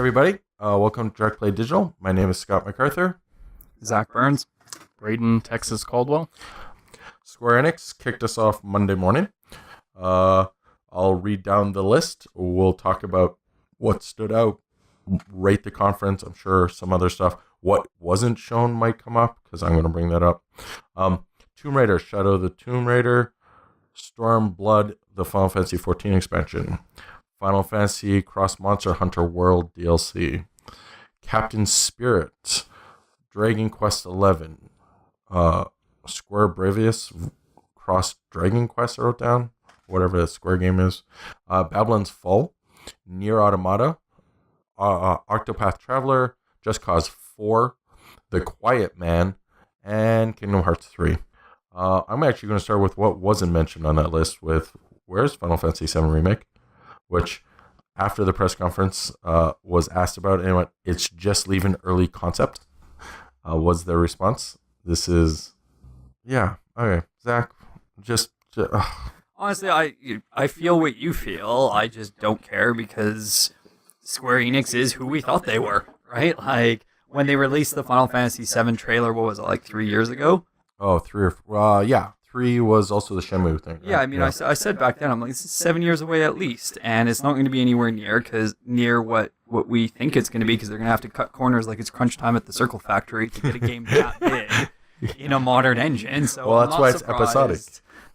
everybody. Welcome to Direct Play Digital. My name is Scott MacArthur. Zach Burns. Braden, Texas Caldwell. Square Enix kicked us off Monday morning. I'll read down the list. We'll talk about what stood out, rate the conference. I'm sure some other stuff. What wasn't shown might come up, because I'm going to bring that up. Tomb Raider, Shadow of the Tomb Raider, Storm Blood, the Final Fantasy XIV expansion, Final Fantasy Cross Monster Hunter World DLC, Captain Spirit, Dragon Quest XI, Square Brevius Cross Dragon Quest I wrote down, whatever the Square game is, Babylon's Fall, Nier Automata, Octopath Traveler, Just Cause 4, The Quiet Man, and Kingdom Hearts 3. I'm actually going to start with what wasn't mentioned on that list with where's Final Fantasy VII Remake, which after the press conference was asked about, and went, it's just leaving early concept, was their response. This is, yeah, okay, Zach, just Honestly, I feel what you feel. I just don't care because Square Enix is who we thought they were, right? Like, when they released the Final Fantasy VII trailer, what was it, like 3 years ago? Oh, 3 or yeah. 3 was also the Shenmue thing. Right? Yeah, I mean, yeah. I said back then, I'm like, this is 7 years away at least, and it's not going to be anywhere near what we think it's going to be, because they're going to have to cut corners like it's crunch time at the Circle Factory to get a game that big in a modern engine. So well, that's why it's episodic.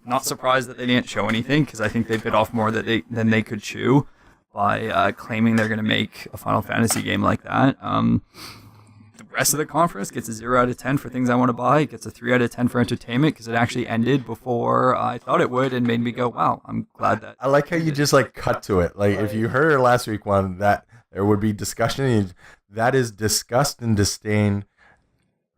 Not surprised that they didn't show anything, because I think they bit off more than they could chew by claiming they're going to make a Final Fantasy game like that. The rest of the conference gets a 0 out of 10 for things I want to buy. It gets a 3 out of 10 for entertainment, because it actually ended before I thought it would, and made me go, wow, I'm glad that. I like how you just like cut to it. Like, if you heard last week one, that there would be discussion, that is disgust and disdain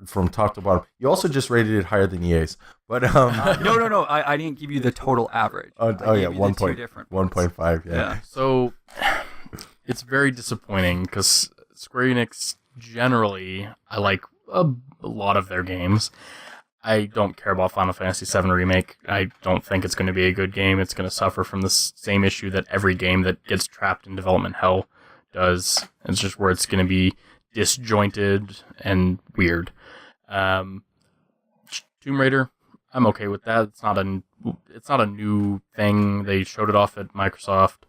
from top to bottom. You also just rated it higher than EA's, but no, I didn't give you the total average. Oh yeah, 1.5. Yeah. So it's very disappointing because Square Enix generally, I like a lot of their games. I don't care about Final Fantasy VII Remake. I don't think it's going to be a good game. It's going to suffer from the same issue that every game that gets trapped in development hell does. It's just where it's going to be disjointed and weird. Tomb Raider, I'm okay with that. It's not a new thing. They showed it off at Microsoft.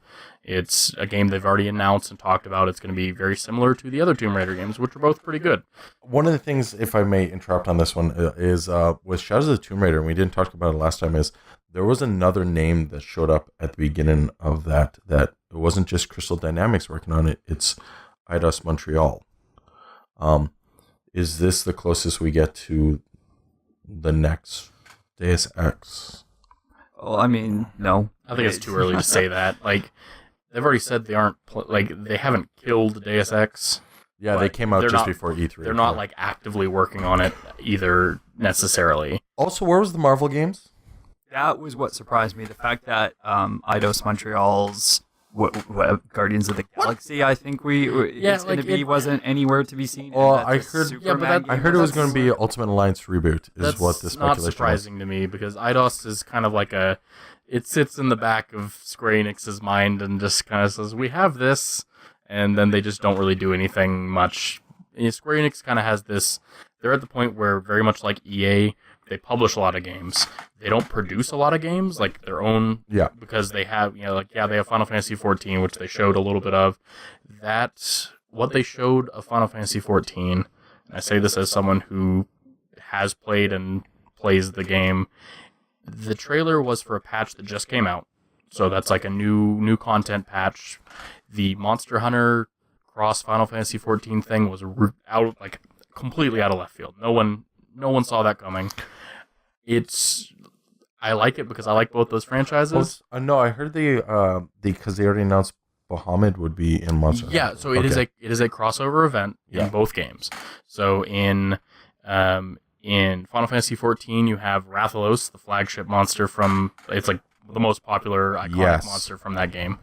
It's a game they've already announced and talked about. It's going to be very similar to the other Tomb Raider games, which are both pretty good. One of the things, if I may interrupt on this one, is with Shadows of the Tomb Raider, and we didn't talk about it last time, is there was another name that showed up at the beginning of that it wasn't just Crystal Dynamics working on it. It's Eidos Montreal. Is this the closest we get to the next Deus Ex? Oh, I mean, no. I think it's too early to say that. Like, they've already said they aren't, they haven't killed Deus Ex. Yeah, they came out just before E3. They're not, like, actively working on it either, necessarily. Also, where was the Marvel games? That was what surprised me. The fact that Eidos Montreal's Guardians of the Galaxy, I think wasn't anywhere to be seen. Well, I heard it was going to be Ultimate Alliance reboot. Is what the speculation was. That's not surprising to me, because Eidos is kind of like it sits in the back of Square Enix's mind and just kind of says, we have this, and then they just don't really do anything much. Square Enix kind of has this. They're at the point where, very much like EA, they publish a lot of games. They don't produce a lot of games, like their own, because they have, they have Final Fantasy XIV, which they showed a little bit of. What they showed of Final Fantasy XIV, and I say this as someone who has played and plays the game, the trailer was for a patch that just came out. So that's like a new content patch. The Monster Hunter Cross Final Fantasy XIV thing was completely out of left field. No one saw that coming. I like it because I like both those franchises. No, I heard because they already announced Bahamut would be in Monster Hunter. Yeah, so it is a crossover event in both games. So in Final Fantasy XIV, you have Rathalos, the flagship monster it's like the most popular iconic monster from that game.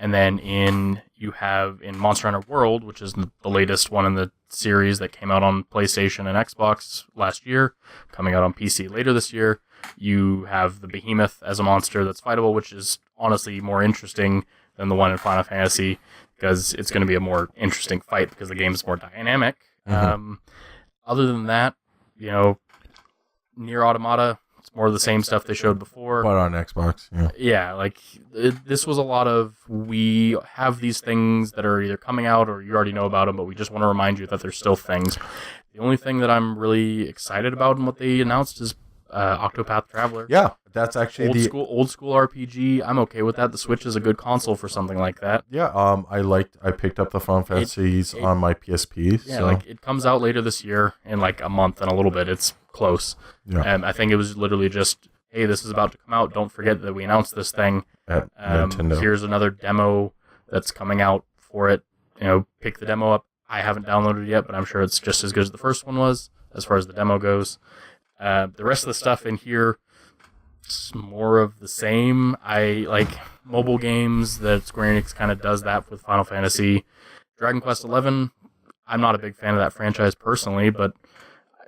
And then you have in Monster Hunter World, which is the latest one in the series that came out on PlayStation and Xbox last year, coming out on PC later this year, you have the Behemoth as a monster that's fightable, which is honestly more interesting than the one in Final Fantasy, because it's going to be a more interesting fight because the game's more dynamic. Other than that, Nier Automata, it's more of the same stuff they showed before. But on Xbox, yeah. Yeah, like, this was a lot of, we have these things that are either coming out or you already know about them, but we just want to remind you that there's still things. The only thing that I'm really excited about and what they announced is Octopath Traveler. Yeah, that's actually old school RPG. I'm okay with that. The Switch is a good console for something like that. Yeah, I picked up the Final Fantasies on my PSP. Yeah, so. like, it comes out later this year in like a month and a little bit. It's close. Yeah. I think it was literally just, hey, this is about to come out. Don't forget that we announced this thing. At Nintendo. Here's another demo that's coming out for it. Pick the demo up. I haven't downloaded it yet, but I'm sure it's just as good as the first one was, as far as the demo goes. The rest of the stuff in here, it's more of the same. I like mobile games that Square Enix kind of does that with Final Fantasy. Dragon Quest XI, I'm not a big fan of that franchise personally, but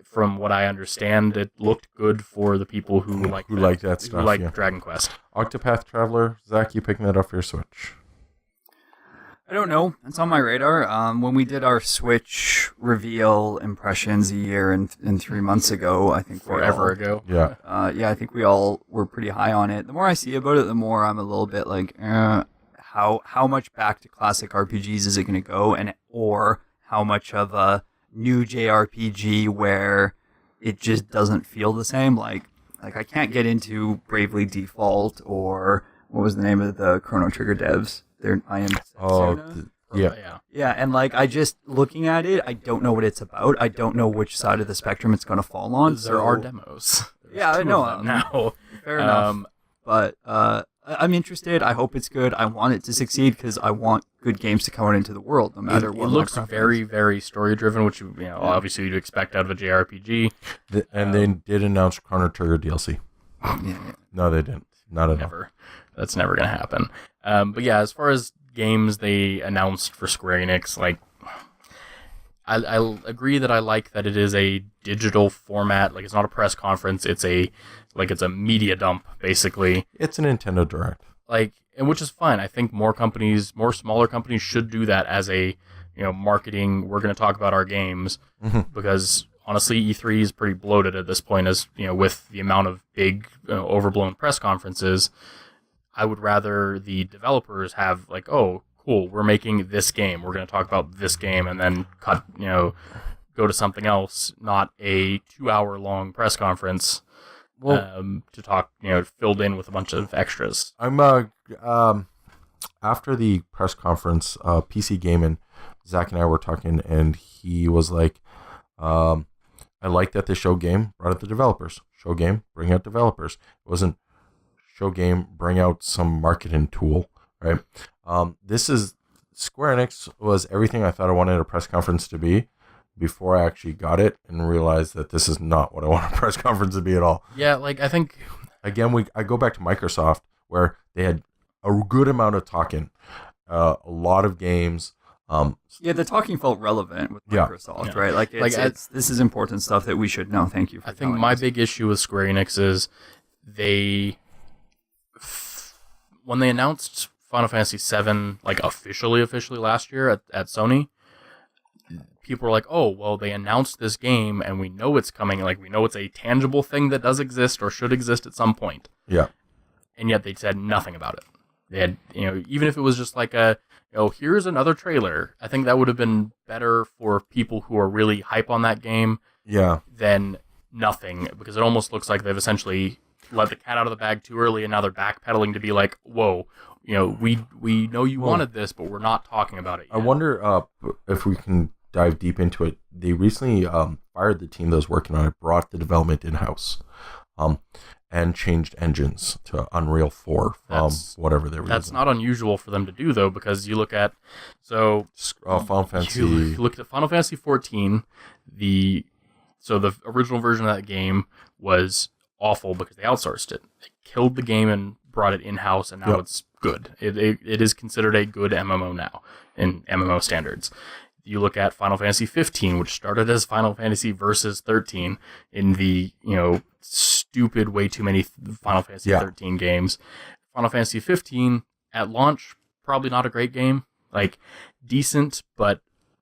from what I understand, it looked good for the people who like that stuff, who like yeah. Dragon Quest. Octopath Traveler, Zach, you picking that up for your Switch? I don't know. It's on my radar. When we did our Switch reveal impressions a year and 3 months ago, I think Forever ago. Yeah. I think we all were pretty high on it. The more I see about it, the more I'm a little bit like, how much back to classic RPGs is it going to go, or how much of a new JRPG where it just doesn't feel the same. Like I can't get into Bravely Default, or what was the name of the Chrono Trigger devs? Yeah, and like, I just, looking at it, I don't know what it's about. I don't know which side of the spectrum it's going to fall on. There are demos. Yeah, I know. Now. Fair enough. But I'm interested. I hope it's good. I want it to succeed because I want good games to come out into the world, no matter what. It looks very, very story-driven, which obviously you'd expect out of a JRPG. And they did announce Chrono Trigger DLC. Yeah. No, they didn't. Not at all. That's never going to happen. But yeah, as far as games they announced for Square Enix, like, I agree that I like that it is a digital format. Like, it's not a press conference. It's a media dump, basically. It's a Nintendo Direct. Like, and which is fine. I think more smaller companies should do that as a, marketing. We're going to talk about our games because honestly, E3 is pretty bloated at this point, as with the amount of big, overblown press conferences. I would rather the developers have like, oh, cool, we're making this game. We're going to talk about this game and then cut, go to something else, not a 2-hour long press conference to talk, filled in with a bunch of extras. I'm after the press conference, PC Gaming, Zach and I were talking, and he was like, I like that the show game brought out the developers. Show game, bring out developers. It wasn't show game, bring out some marketing tool, right? This is Square Enix was everything I thought I wanted a press conference to be before I actually got it and realized that this is not what I want a press conference to be at all. Yeah, like, I think again, I go back to Microsoft where they had a good amount of talking, a lot of games. The talking felt relevant with Microsoft, right? Like, this is important stuff that we should know. Thank you for I think my big issue with Square Enix is when they announced Final Fantasy VII, like, officially last year at Sony, people were like, oh, well, they announced this game and we know it's coming. Like, we know it's a tangible thing that does exist or should exist at some point. Yeah. And yet they said nothing about it. They had, even if it was just like here's another trailer, I think that would have been better for people who are really hype on that game. Yeah. Than nothing, because it almost looks like they've essentially let the cat out of the bag too early, and now they're backpedaling to be like, whoa, we know you wanted this, but we're not talking about it yet. I wonder if we can dive deep into it. They recently fired the team that was working on it, brought the development in-house, and changed engines to Unreal 4 from whatever they were That's using. not unusual for them to do, though, because you look at... Final Fantasy... You look at Final Fantasy 14, the original version of that game was awful because they outsourced it. They killed the game and brought it in-house, and now it's good. It is considered a good MMO now in MMO standards. You look at Final Fantasy 15, which started as Final Fantasy Versus 13 in the, stupid way too many Final Fantasy 13 games. Final Fantasy 15 at launch, probably not a great game. like decent, but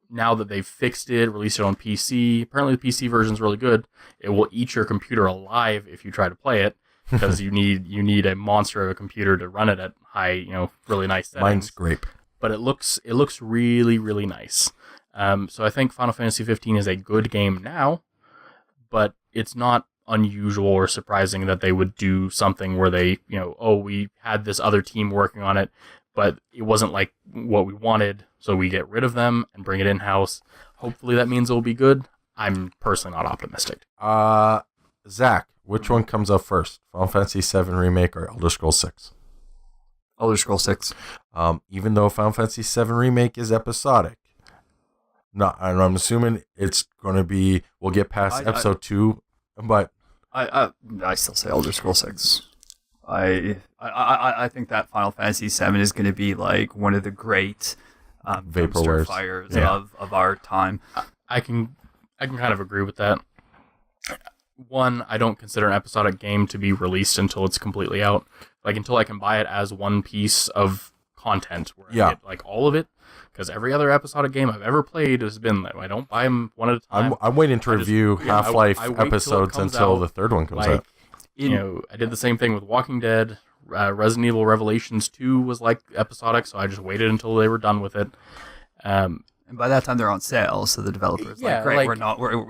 now that they've fixed it, released it on PC, apparently the PC version is really good. It will eat your computer alive if you try to play it, because you need a monster of a computer to run it at high, really nice settings. Mine's great. But it looks really, really nice. So I think Final Fantasy 15 is a good game now, but it's not unusual or surprising that they would do something where they, we had this other team working on it, but it wasn't like what we wanted, so we get rid of them and bring it in-house. Hopefully that means it will be good. I'm personally not optimistic. Zach, which one comes out first? Final Fantasy 7 Remake or Elder Scrolls 6? Elder Scrolls 6. Even though Final Fantasy 7 Remake is episodic. No, I'm assuming it's going to be, we'll get past episode 2, but... I still say Elder Scrolls 6. I think that Final Fantasy 7 is going to be like one of the great vaporware fires of our time. I can kind of agree with that. One, I don't consider an episodic game to be released until it's completely out. Like, until I can buy it as one piece of content where I get like all of it. Because every other episodic game I've ever played has been that I don't buy them one at a time. I'm waiting to review Half-Life episodes until the third one comes out. I did the same thing with Walking Dead. Resident Evil Revelations 2 was like episodic, so I just waited until they were done with it. And by that time they're on sale, so the developers great,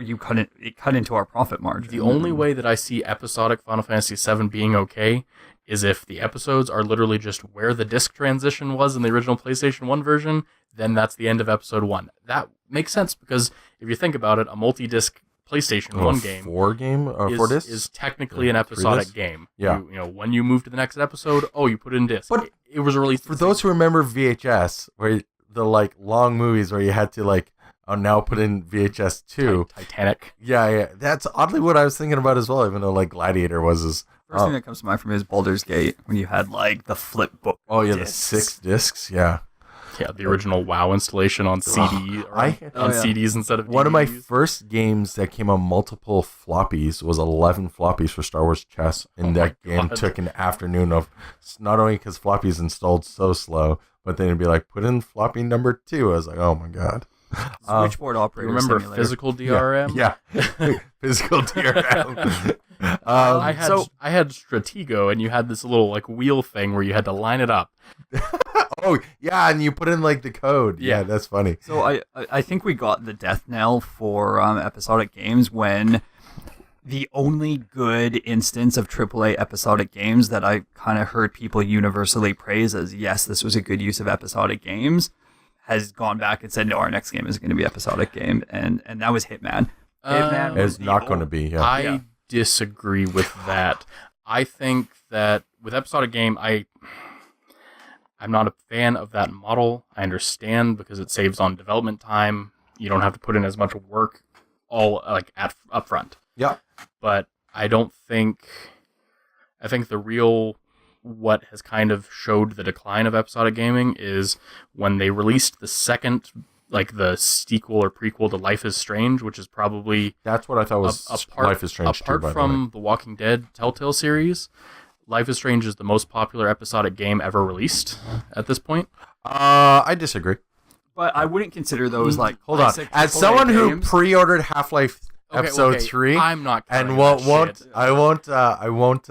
you cut into our profit margin. The only way that I see episodic Final Fantasy VII being okay is if the episodes are literally just where the disc transition was in the original PlayStation 1 version, then that's the end of episode 1. That makes sense, because if you think about it, a multi-disc PlayStation 1 game is technically an episodic game. Yeah. When you move to the next episode, you put it in disc. But it was released. For those who remember VHS, where the like long movies where you had to like now put in VHS 2. Titanic. Yeah. That's oddly what I was thinking about as well, even though like Gladiator was his... First thing that comes to mind from me is Baldur's Gate, when you had like the flip book. Oh yeah, discs. the 6 discs, yeah. Yeah, the original WoW installation on CD, CDs instead of DVDs. One of my first games that came on multiple floppies was 11 floppies for Star Wars Chess, and that game took an afternoon of, not only because floppies installed so slow, but then it'd be like, put in floppy number 2. I was like, oh my god. Switchboard operator. Remember simulator. physical DRM? Yeah. Physical DRM. I had Stratego, and you had this little like wheel thing where you had to line it up. Oh yeah, and you put in like the code. Yeah, that's funny. So I think we got the death knell for episodic games when the only good instance of AAA episodic games that I kind of heard people universally praise as, yes, this was a good use of episodic games, has gone back and said, no, our next game is going to be episodic game, and that was Hitman. Hitman is not going to be. Yeah. I disagree with that. I think that with episodic game, I'm not a fan of that model. I understand, because it saves on development time. You don't have to put in as much work all like up front. Yeah. But I think what has kind of showed the decline of episodic gaming is when they released the second, like the sequel or prequel to Life is Strange, which is probably... That's what I thought was Life is Strange 2, by the way. Apart from the Walking Dead Telltale series, Life is Strange is the most popular episodic game ever released at this point. I disagree. But I wouldn't consider those like... Hold on. As someone who pre-ordered Half-Life Episode 3... I'm not counting I won't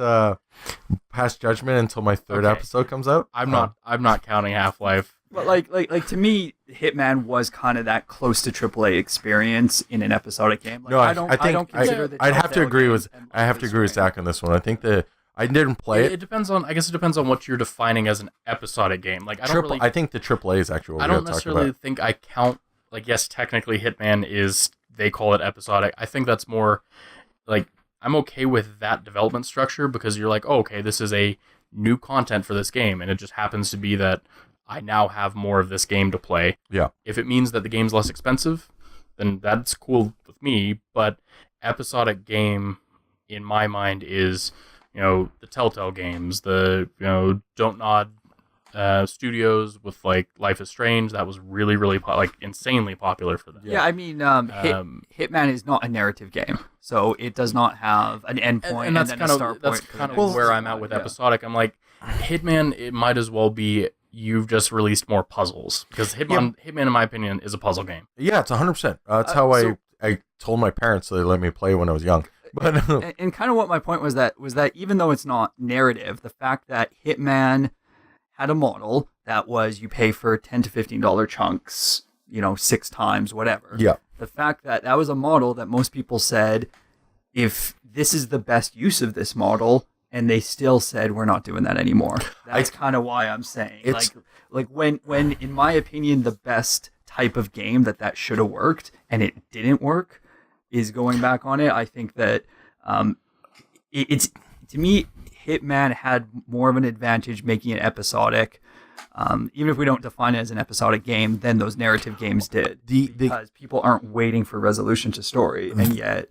pass judgment until my third episode comes out. I'm not counting Half-Life. But like to me, Hitman was kind of that close to AAA experience in an episodic game. Like, no, I don't consider I'd have to agree with Zach on this one. I think I didn't play it. It depends on what you're defining as an episodic game. Like I think the AAA is actually what I don't necessarily think I count. Like, yes, technically Hitman is, they call it episodic. I think that's more like, I'm okay with that development structure, because you're like, oh, okay, this is a new content for this game, and it just happens to be that I now have more of this game to play. Yeah. If it means that the game's less expensive, then that's cool with me. But episodic game, in my mind, is, the Telltale games, the Don't Nod studios with like Life is Strange. That was really, really insanely popular for them. Yeah, I mean, Hitman is not a narrative game, so it does not have an endpoint and then a start point. That's kind of where I'm at with episodic. I'm like, Hitman, it might as well be you've just released more puzzles. Because Hitman, in my opinion, is a puzzle game. Yeah, it's 100%. That's how I told my parents so they let me play when I was young. But and kind of what my point was that even though it's not narrative, the fact that Hitman had a model that was you pay for $10 to $15 chunks, 6 times, whatever. Yeah. The fact that was a model that most people said, if this is the best use of this model, and they still said we're not doing that anymore. That's kind of why I'm saying like when in my opinion the best type of game that should have worked and it didn't work is going back on it. I think that it's to me Hitman had more of an advantage making it episodic, even if we don't define it as an episodic game, than those narrative games did. Because people aren't waiting for resolution to story, and yet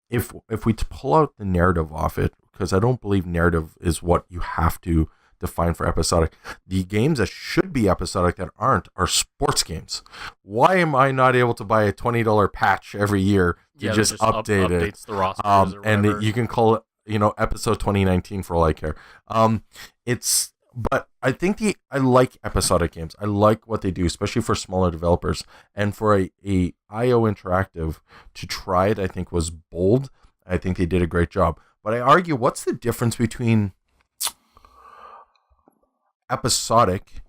if we pull out the narrative off it, because I don't believe narrative is what you have to define for episodic. The games that should be episodic that aren't are sports games. Why am I not able to buy a $20 patch every year to just update it? Updates the rosters and you can call it, episode 2019 for all I care. But I think I like episodic games. I like what they do, especially for smaller developers. And for a IO Interactive to try it, I think was bold. I think they did a great job. But I argue, what's the difference between episodic,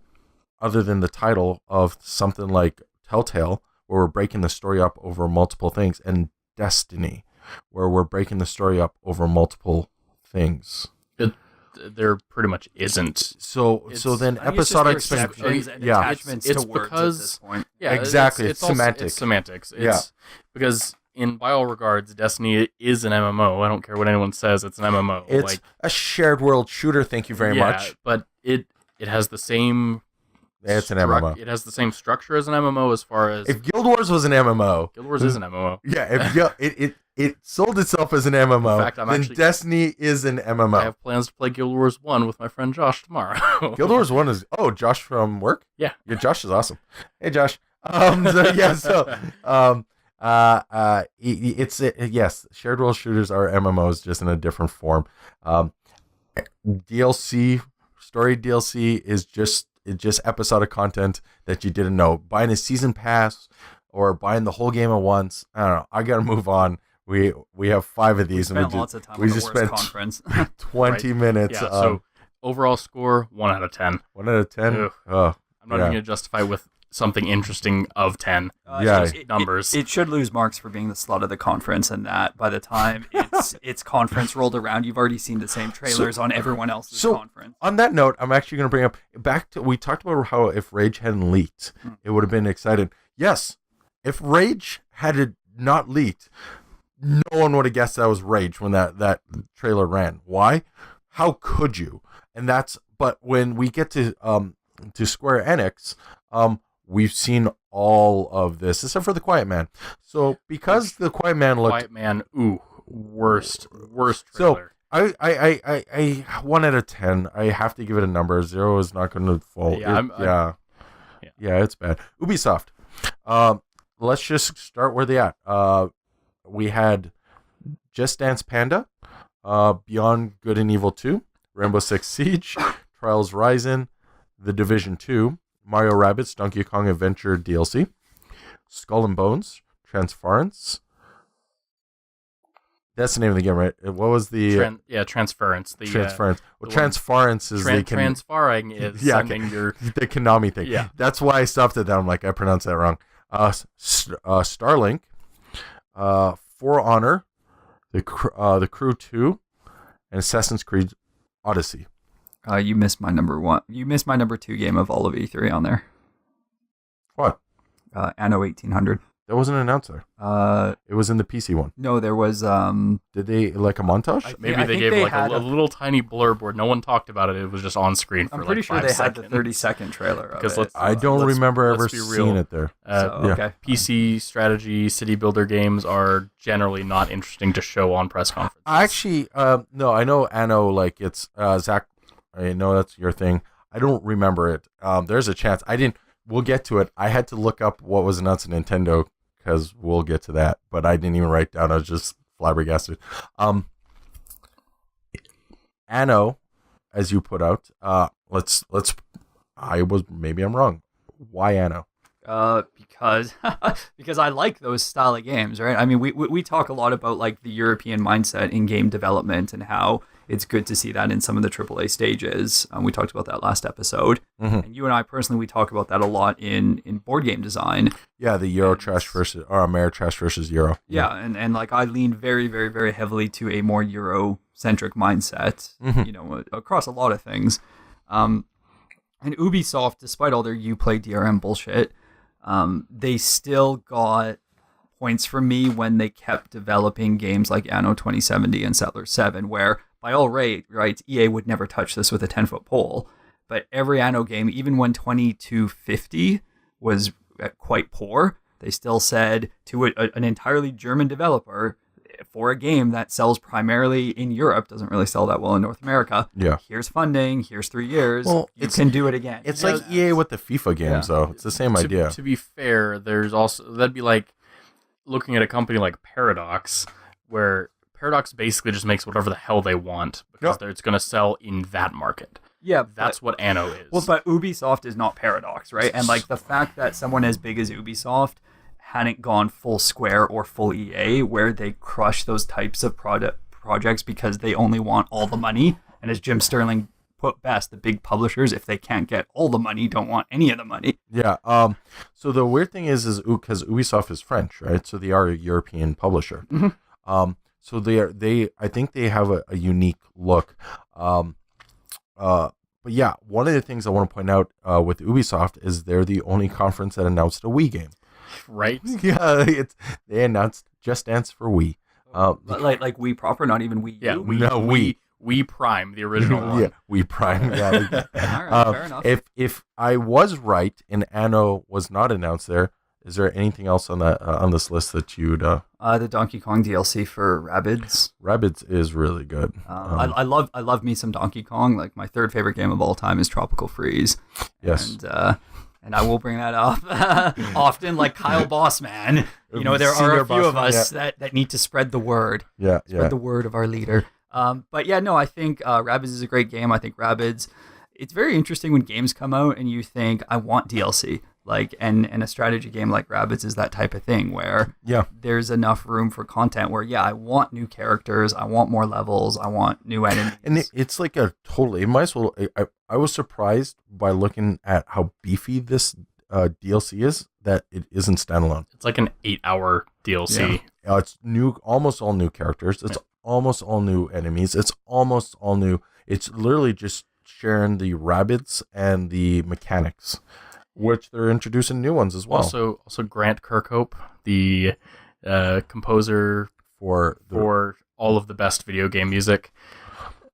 other than the title of something like Telltale, where we're breaking the story up over multiple things, and Destiny, where we're breaking the story up over multiple things? There pretty much isn't. So then episodic attachments to words because, at this point. Yeah, exactly. It's semantic. It's semantics. Because by all regards, Destiny is an MMO. I don't care what anyone says. It's an MMO. It's a shared world shooter. Thank you very much. But it has the same. It's an MMO. It has the same structure as an MMO as far as. If Guild Wars was an MMO, Guild Wars is an MMO. Yeah. If it sold itself as an MMO. In fact, then Destiny is an MMO. I have plans to play Guild Wars 1 with my friend Josh tomorrow. Guild Wars 1 is Josh from work. Yeah, Josh is awesome. Hey, Josh. Yes, shared world shooters are MMOs, just in a different form. DLC, story DLC is just episodic content that you didn't know. Buying a season pass or buying the whole game at once. I don't know. I gotta move on. We have 5 of these, and we just spent conference. 20 minutes. Yeah, so overall score 1 out of 10. 1 out of 10. Oh, I'm not even gonna justify with something interesting of 10. Numbers. It should lose marks for being the slut of the conference, and that by the time it's conference rolled around, you've already seen the same trailers on everyone else's conference. On that note, I'm actually going to bring up we talked about how if Rage hadn't leaked, it would have been exciting. Yes, if Rage had not leaked, no one would have guessed that was Rage when that trailer ran. Why? How could you? But when we get to Square Enix, we've seen all of this except for The Quiet Man. So because The Quiet Man worst trailer. So I 1 out of 10. I have to give it a number. 0 is not going to fall. Yeah, it's bad. Ubisoft. Let's just start where they at. We had Just Dance Panda, Beyond Good and Evil 2, Rainbow Six Siege, Trials Rising, The Division 2, Mario Rabbids Donkey Kong Adventure DLC, Skull and Bones, Transference. That's the name of the game, right? What was the Transference. Transference. Transference is transferring is sending your the Konami thing. Yeah, that's why I stopped it. I'm like, I pronounced that wrong. StarLink, For Honor, the Crew 2, and Assassin's Creed Odyssey. You missed my number 1. You missed my number 2 game of all of E3 on there. What? Anno 1800. That wasn't announced there. It was in the PC one. No, there was. Did they like a montage? Maybe they gave like a little tiny blurb where no one talked about it. It was just on screen for I'm pretty sure 5 they seconds. had the 30-second trailer of it. I don't remember ever seeing it there. Okay. PC strategy city builder games are generally not interesting to show on press conferences. Actually, no, I know Anno, like it's Zach. I know that's your thing. I don't remember it. There's a chance. We'll get to it. I had to look up what was announced at Nintendo because we'll get to that. But I didn't even write down. I was just flabbergasted. Anno, as you put out, let's maybe I'm wrong. Why Anno? Because because I like those style of games, right? I mean, we talk a lot about like the European mindset in game development and how it's good to see that in some of the AAA stages. We talked about that last episode, and you and I personally, we talk about that a lot in board game design. Yeah, the Euro trash versus or Ameritrash versus Euro. Yeah, and like I lean very, very, very heavily to a more Euro-centric mindset, you know, across a lot of things. And Ubisoft, despite all their Uplay DRM bullshit, they still got points from me when they kept developing games like Anno 2070 and Settlers 7, where by all rights, EA would never touch this with a 10-foot pole. But every Anno game, even when 2250 was quite poor, they still said to an entirely German developer, for a game that sells primarily in Europe, doesn't really sell that well in North America. Yeah. Here's funding. Here's 3 years. Well, you can do it again. It's like EA with the FIFA games, though. It's the same idea. To be fair, there's also that'd be like looking at a company like Paradox, where Paradox basically just makes whatever the hell they want because it's going to sell in that market. Yeah, that's what Anno is. Well, but Ubisoft is not Paradox, right? And like the fact that someone as big as Ubisoft hadn't gone full Square or full EA, where they crush those types of projects because they only want all the money. And as Jim Sterling put best, the big publishers, if they can't get all the money, don't want any of the money. Yeah. So the weird thing is because Ubisoft is French, right? So they are a European publisher. So I think they have a unique look. But yeah, one of the things I want to point out with Ubisoft is they're the only conference that announced a Wii game. Right? Yeah, they announced Just Dance for Wii. Like Wii proper, not even Wii U? Yeah, Wii Prime, the original one. Yeah, Wii Prime. Yeah, like that. All right, fair enough. If I was right and Anno was not announced there, is there anything else on that on this list that you'd? The Donkey Kong DLC for Rabbids. Rabbids is really good. I love me some Donkey Kong. Like my third favorite game of all time is Tropical Freeze. Yes. And I will bring that up often, like Kyle Bossman. You know, there are a few of us that need to spread the word. Spread the word of our leader. But yeah, no, I think Rabbids is a great game. I think Rabbids, it's very interesting when games come out and you think, I want DLC. Like, and a strategy game like Rabbids is that type of thing where there's enough room for content where, I want new characters, I want more levels, I want new enemies. And it's like it might as well, I was surprised by looking at how beefy this DLC is, that it isn't standalone. It's like an 8-hour DLC. Yeah. It's new, almost all new characters. It's almost all new enemies. It's almost all new. It's literally just sharing the Rabbids and the mechanics, which they're introducing new ones as well. Also Grant Kirkhope, the composer for all of the best video game music.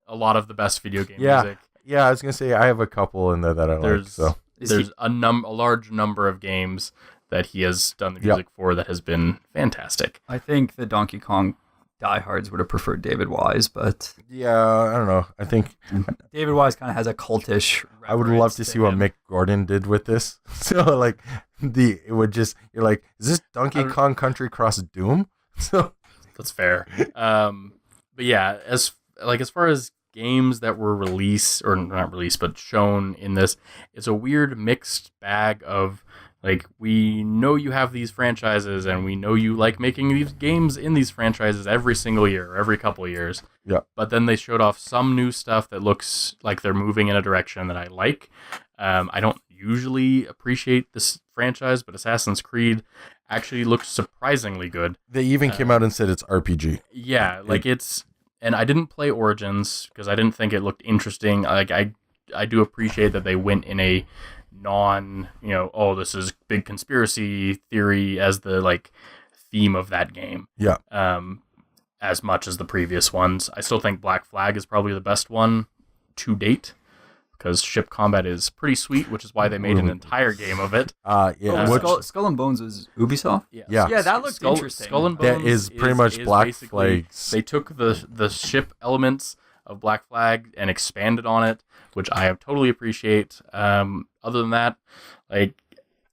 A lot of the best video game music. Yeah, I was going to say I have a couple in there that I like. So. There's a large number of games that he has done the music for that has been fantastic. I think the Donkey Kong diehards would have preferred David Wise, but... Yeah, I don't know. I think... David Wise kind of has a cultish... I would love to see what Mick Gordon did with this. So, like, it would just... You're like, is this Donkey Kong Country Cross Doom? So that's fair. But yeah, as far as games that were released, or not released, but shown in this, it's a weird mixed bag of... Like, we know you have these franchises, and we know you like making these games in these franchises every single year, every couple of years. Yeah. But then they showed off some new stuff that looks like they're moving in a direction that I like. I don't usually appreciate this franchise, but Assassin's Creed actually looks surprisingly good. They even came out and said it's RPG. Yeah, like it's... And I didn't play Origins, because I didn't think it looked interesting. Like, I do appreciate that they went in a... this is big conspiracy theory as the like theme of that game. Yeah. As much as the previous ones. I still think Black Flag is probably the best one to date, because ship combat is pretty sweet, which is why they made an entire game of it. Skull and Bones was Ubisoft? Yeah, that looked interesting. Skull and Bones that is pretty much Black Flag's. They took the ship elements of Black Flag and expanded on it, which I totally appreciate. Other than that, like,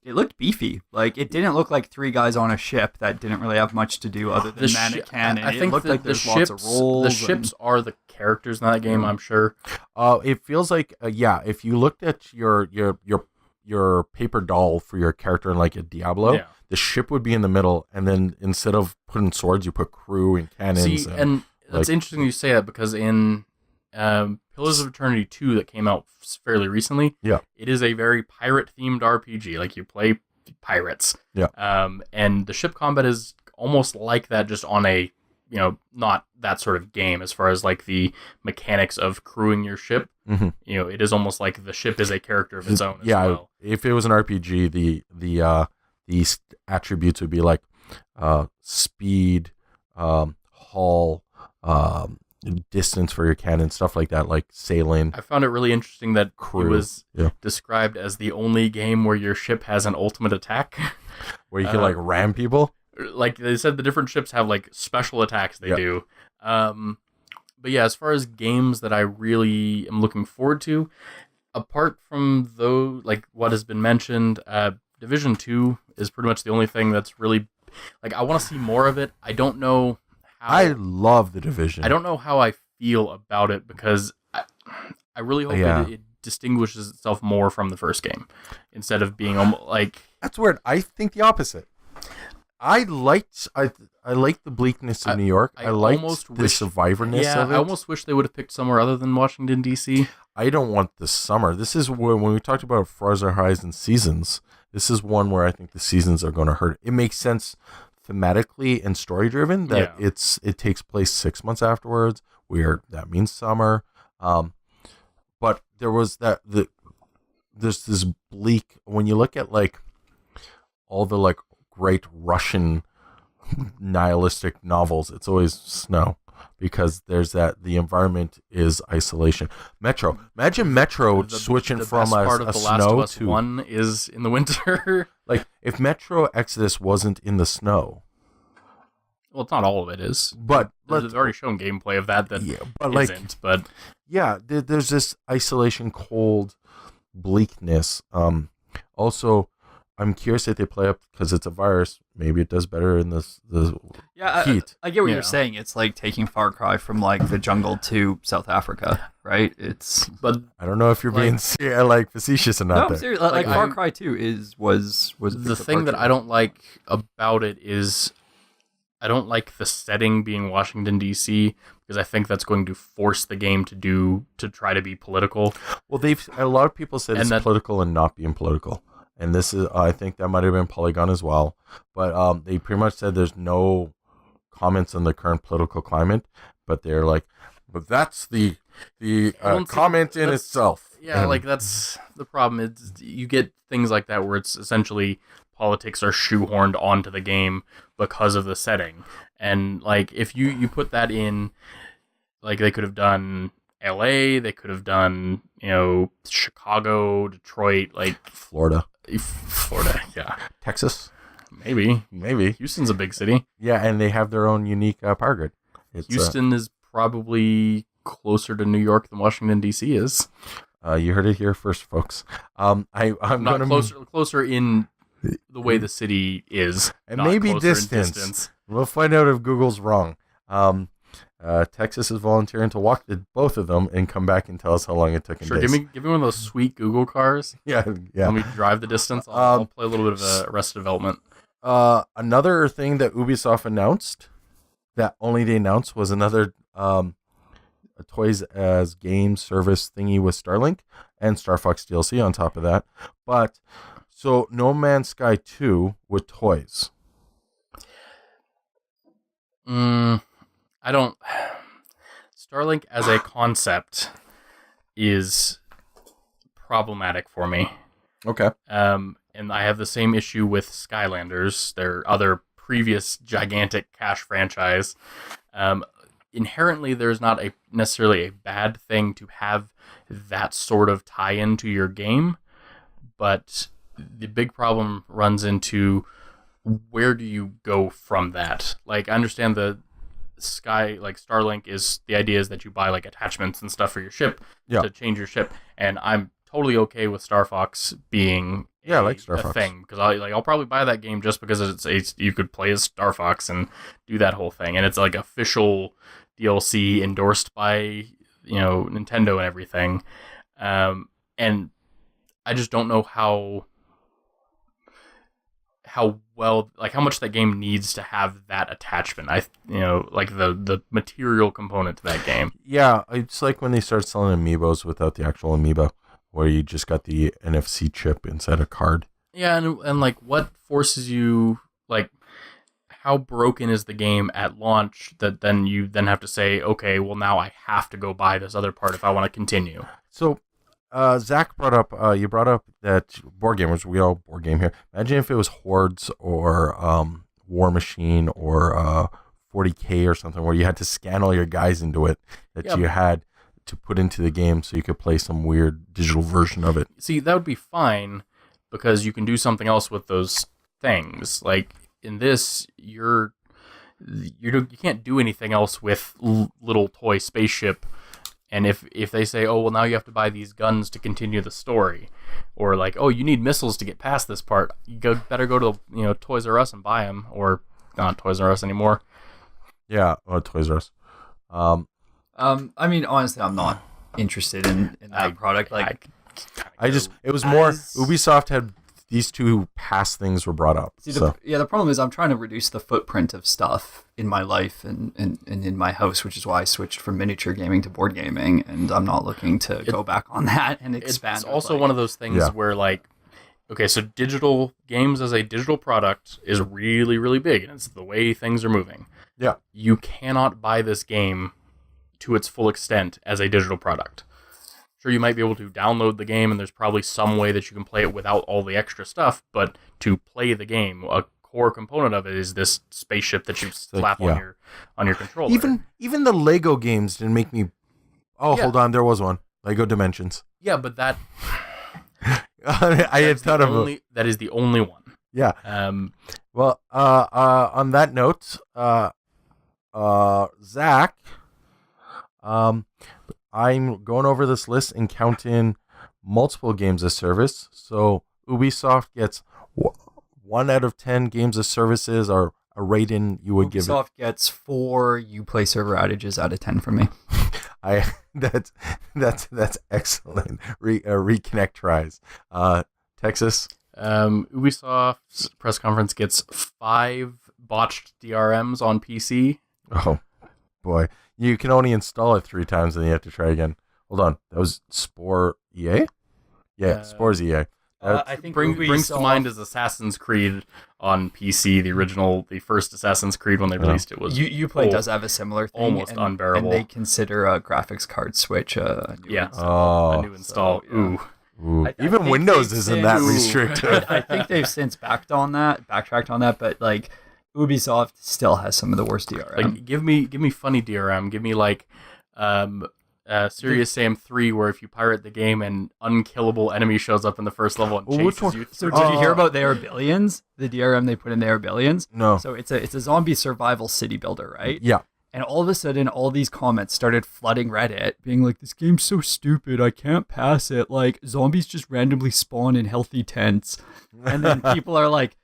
it looked beefy. Like, it didn't look like 3 guys on a ship that didn't really have much to do other than man at cannon. I think it looked like there's lots of roles. The ships are the characters in that game, I'm sure. It feels like if you looked at your paper doll for your character in like a Diablo, the ship would be in the middle, and then instead of putting swords, you put crew and cannons. See, and it's interesting you say that, because in Pillars of Eternity 2 that came out fairly recently, it is a very pirate-themed RPG. Like, you play pirates. And the ship combat is almost like that, just on a, not that sort of game as far as like the mechanics of crewing your ship. It is almost like the ship is a character of its own as well. If it was an RPG, these attributes would be like speed, hull, distance for your cannon, stuff like that, like sailing. I found it really interesting that it was described as the only game where your ship has an ultimate attack. Where you can like ram people? Like they said, the different ships have like special attacks they do. But yeah, as far as games that I really am looking forward to, apart from those, like what has been mentioned, Division 2 is pretty much the only thing that's really, like, I want to see more of it. I don't know how... I love The Division. I don't know how I feel about it, because I really hope it distinguishes itself more from the first game, instead of being almost like... That's weird. I think the opposite. I liked the bleakness of New York. I liked the survivorness of it. I almost wish they would have picked somewhere other than Washington, D.C. I don't want the summer. This is when we talked about Forza Horizon seasons. This is one where I think the seasons are going to hurt. It makes sense thematically and story driven that it takes place 6 months afterwards. That means summer. But there was there's this bleak, when you look at like all the like great Russian nihilistic novels, it's always snow, because there's the environment is isolation. Metro, imagine Metro switching from a snow to 1 is in the winter. Like, if Metro Exodus wasn't in the snow. Well, it's not all of it is, but they've already shown gameplay of that isn't. But yeah, there's this isolation, cold, bleakness. Also, I'm curious if they play up, because it's a virus. Maybe it does better in the heat. I get what you're saying. It's like taking Far Cry from like the jungle to South Africa, right? But I don't know if you're being facetious or not. No, seriously, like Far Cry 2 was the thing that I don't like about it is I don't like the setting being Washington, D.C., because I think that's going to force the game to try to be political. Well, a lot of people said it's political and not being political. And this is, I think that might have been Polygon as well. But they pretty much said there's no comments on the current political climate. But they're like, but that's the comment in itself. Yeah, like that's the problem. Is you get things like that where it's essentially politics are shoehorned onto the game because of the setting. And like if you put that in, like they could have done LA, they could have done, Chicago, Detroit, like Florida, yeah. Texas, maybe. Houston's a big city. Yeah, and they have their own unique power grid. Houston is probably closer to New York than Washington, D.C. is. You heard it here first, folks. I'm not closer in the way the city is, and maybe distance. We'll find out if Google's wrong. Texas is volunteering to walk both of them and come back and tell us how long it took in days. Give me one of those sweet Google cars. Yeah. Let me drive the distance. I'll play a little bit of Arrested Development. Another thing that Ubisoft announced that only they announced was another a Toys as Game service thingy with StarLink and Star Fox DLC on top of that. But so No Man's Sky 2 with toys. I don't... StarLink as a concept is problematic for me. Okay. And I have the same issue with Skylanders, their other previous gigantic cash franchise. Inherently, there's not necessarily a bad thing to have that sort of tie-in to your game, but the big problem runs into where do you go from that? Like, I understand the Starlink is the idea is that you buy like attachments and stuff for your ship to change your ship, and I'm totally okay with Star Fox being Yeah, I like Star a Fox. thing, because I'll probably buy that game just because you could play as Star Fox and do that whole thing, and it's like official DLC endorsed by Nintendo and everything, and I just don't know how well, like, how much that game needs to have that attachment. Like the material component to that game. Yeah, it's like when they start selling amiibos without the actual amiibo, where you just got the NFC chip inside a card. Yeah, and like, what forces you, like, how broken is the game at launch that then you have to say, okay, well, now I have to go buy this other part if I want to continue. So, Zach you brought up that board gamers, we all board game here. Imagine if it was Hordes or War Machine or 40K or something, where you had to scan all your guys into it that you had to put into the game so you could play some weird digital version of it. See, that would be fine because you can do something else with those things. Like in this, you can't do anything else with little toy spaceship. And if they say, oh, well, now you have to buy these guns to continue the story, or like, oh, you need missiles to get past this part, you better go to Toys R Us and buy them, or not Toys R Us anymore. Yeah, Toys R Us. I mean, honestly, I'm not interested in that product. Like, It was more Ubisoft had these two past things were brought up. See, the problem is I'm trying to reduce the footprint of stuff in my life and in my house, which is why I switched from miniature gaming to board gaming, and I'm not looking to go back on that and expand. It's also one of those things where, like, okay, so digital games as a digital product is really, really big, and it's the way things are moving. Yeah. You cannot buy this game to its full extent as a digital product. Sure, you might be able to download the game, and there's probably some way that you can play it without all the extra stuff, but to play the game, a core component of it is this spaceship that you slap on your controller. Even the Lego games didn't make me... Hold on, there was one. Lego Dimensions. Yeah, but that... I had thought of it. That is the only one. Yeah. Well, on that note, Zach, I'm going over this list and counting multiple games of service. So Ubisoft gets 1 out of 10 games of services, or a rating you would give it. Ubisoft gets 4 Uplay server outages out of 10 from me. That's excellent. Reconnect tries. Texas. Ubisoft's press conference gets 5 botched DRMs on PC. Oh boy, you can only install it 3 times, and then you have to try again. Hold on, that was Spore EA. Yeah, Spore's EA. I think brings to mind is Assassin's Creed on PC. The first Assassin's Creed when they released it was Uplay does have a similar thing, almost unbearable. And they consider a graphics card switch a new install. A new install. Ooh. Even Windows isn't that restricted. I think they've since backtracked on that, but like Ubisoft still has some of the worst DRM. Like, give me funny DRM. Give me like Serious Sam 3, where if you pirate the game, an unkillable enemy shows up in the first level and chases you. So did you hear about They Are Billions? The DRM they put in They Are Billions? No. So it's a zombie survival city builder, right? Yeah. And all of a sudden, all these comments started flooding Reddit, being like, this game's so stupid, I can't pass it. Like, zombies just randomly spawn in healthy tents. And then people are like,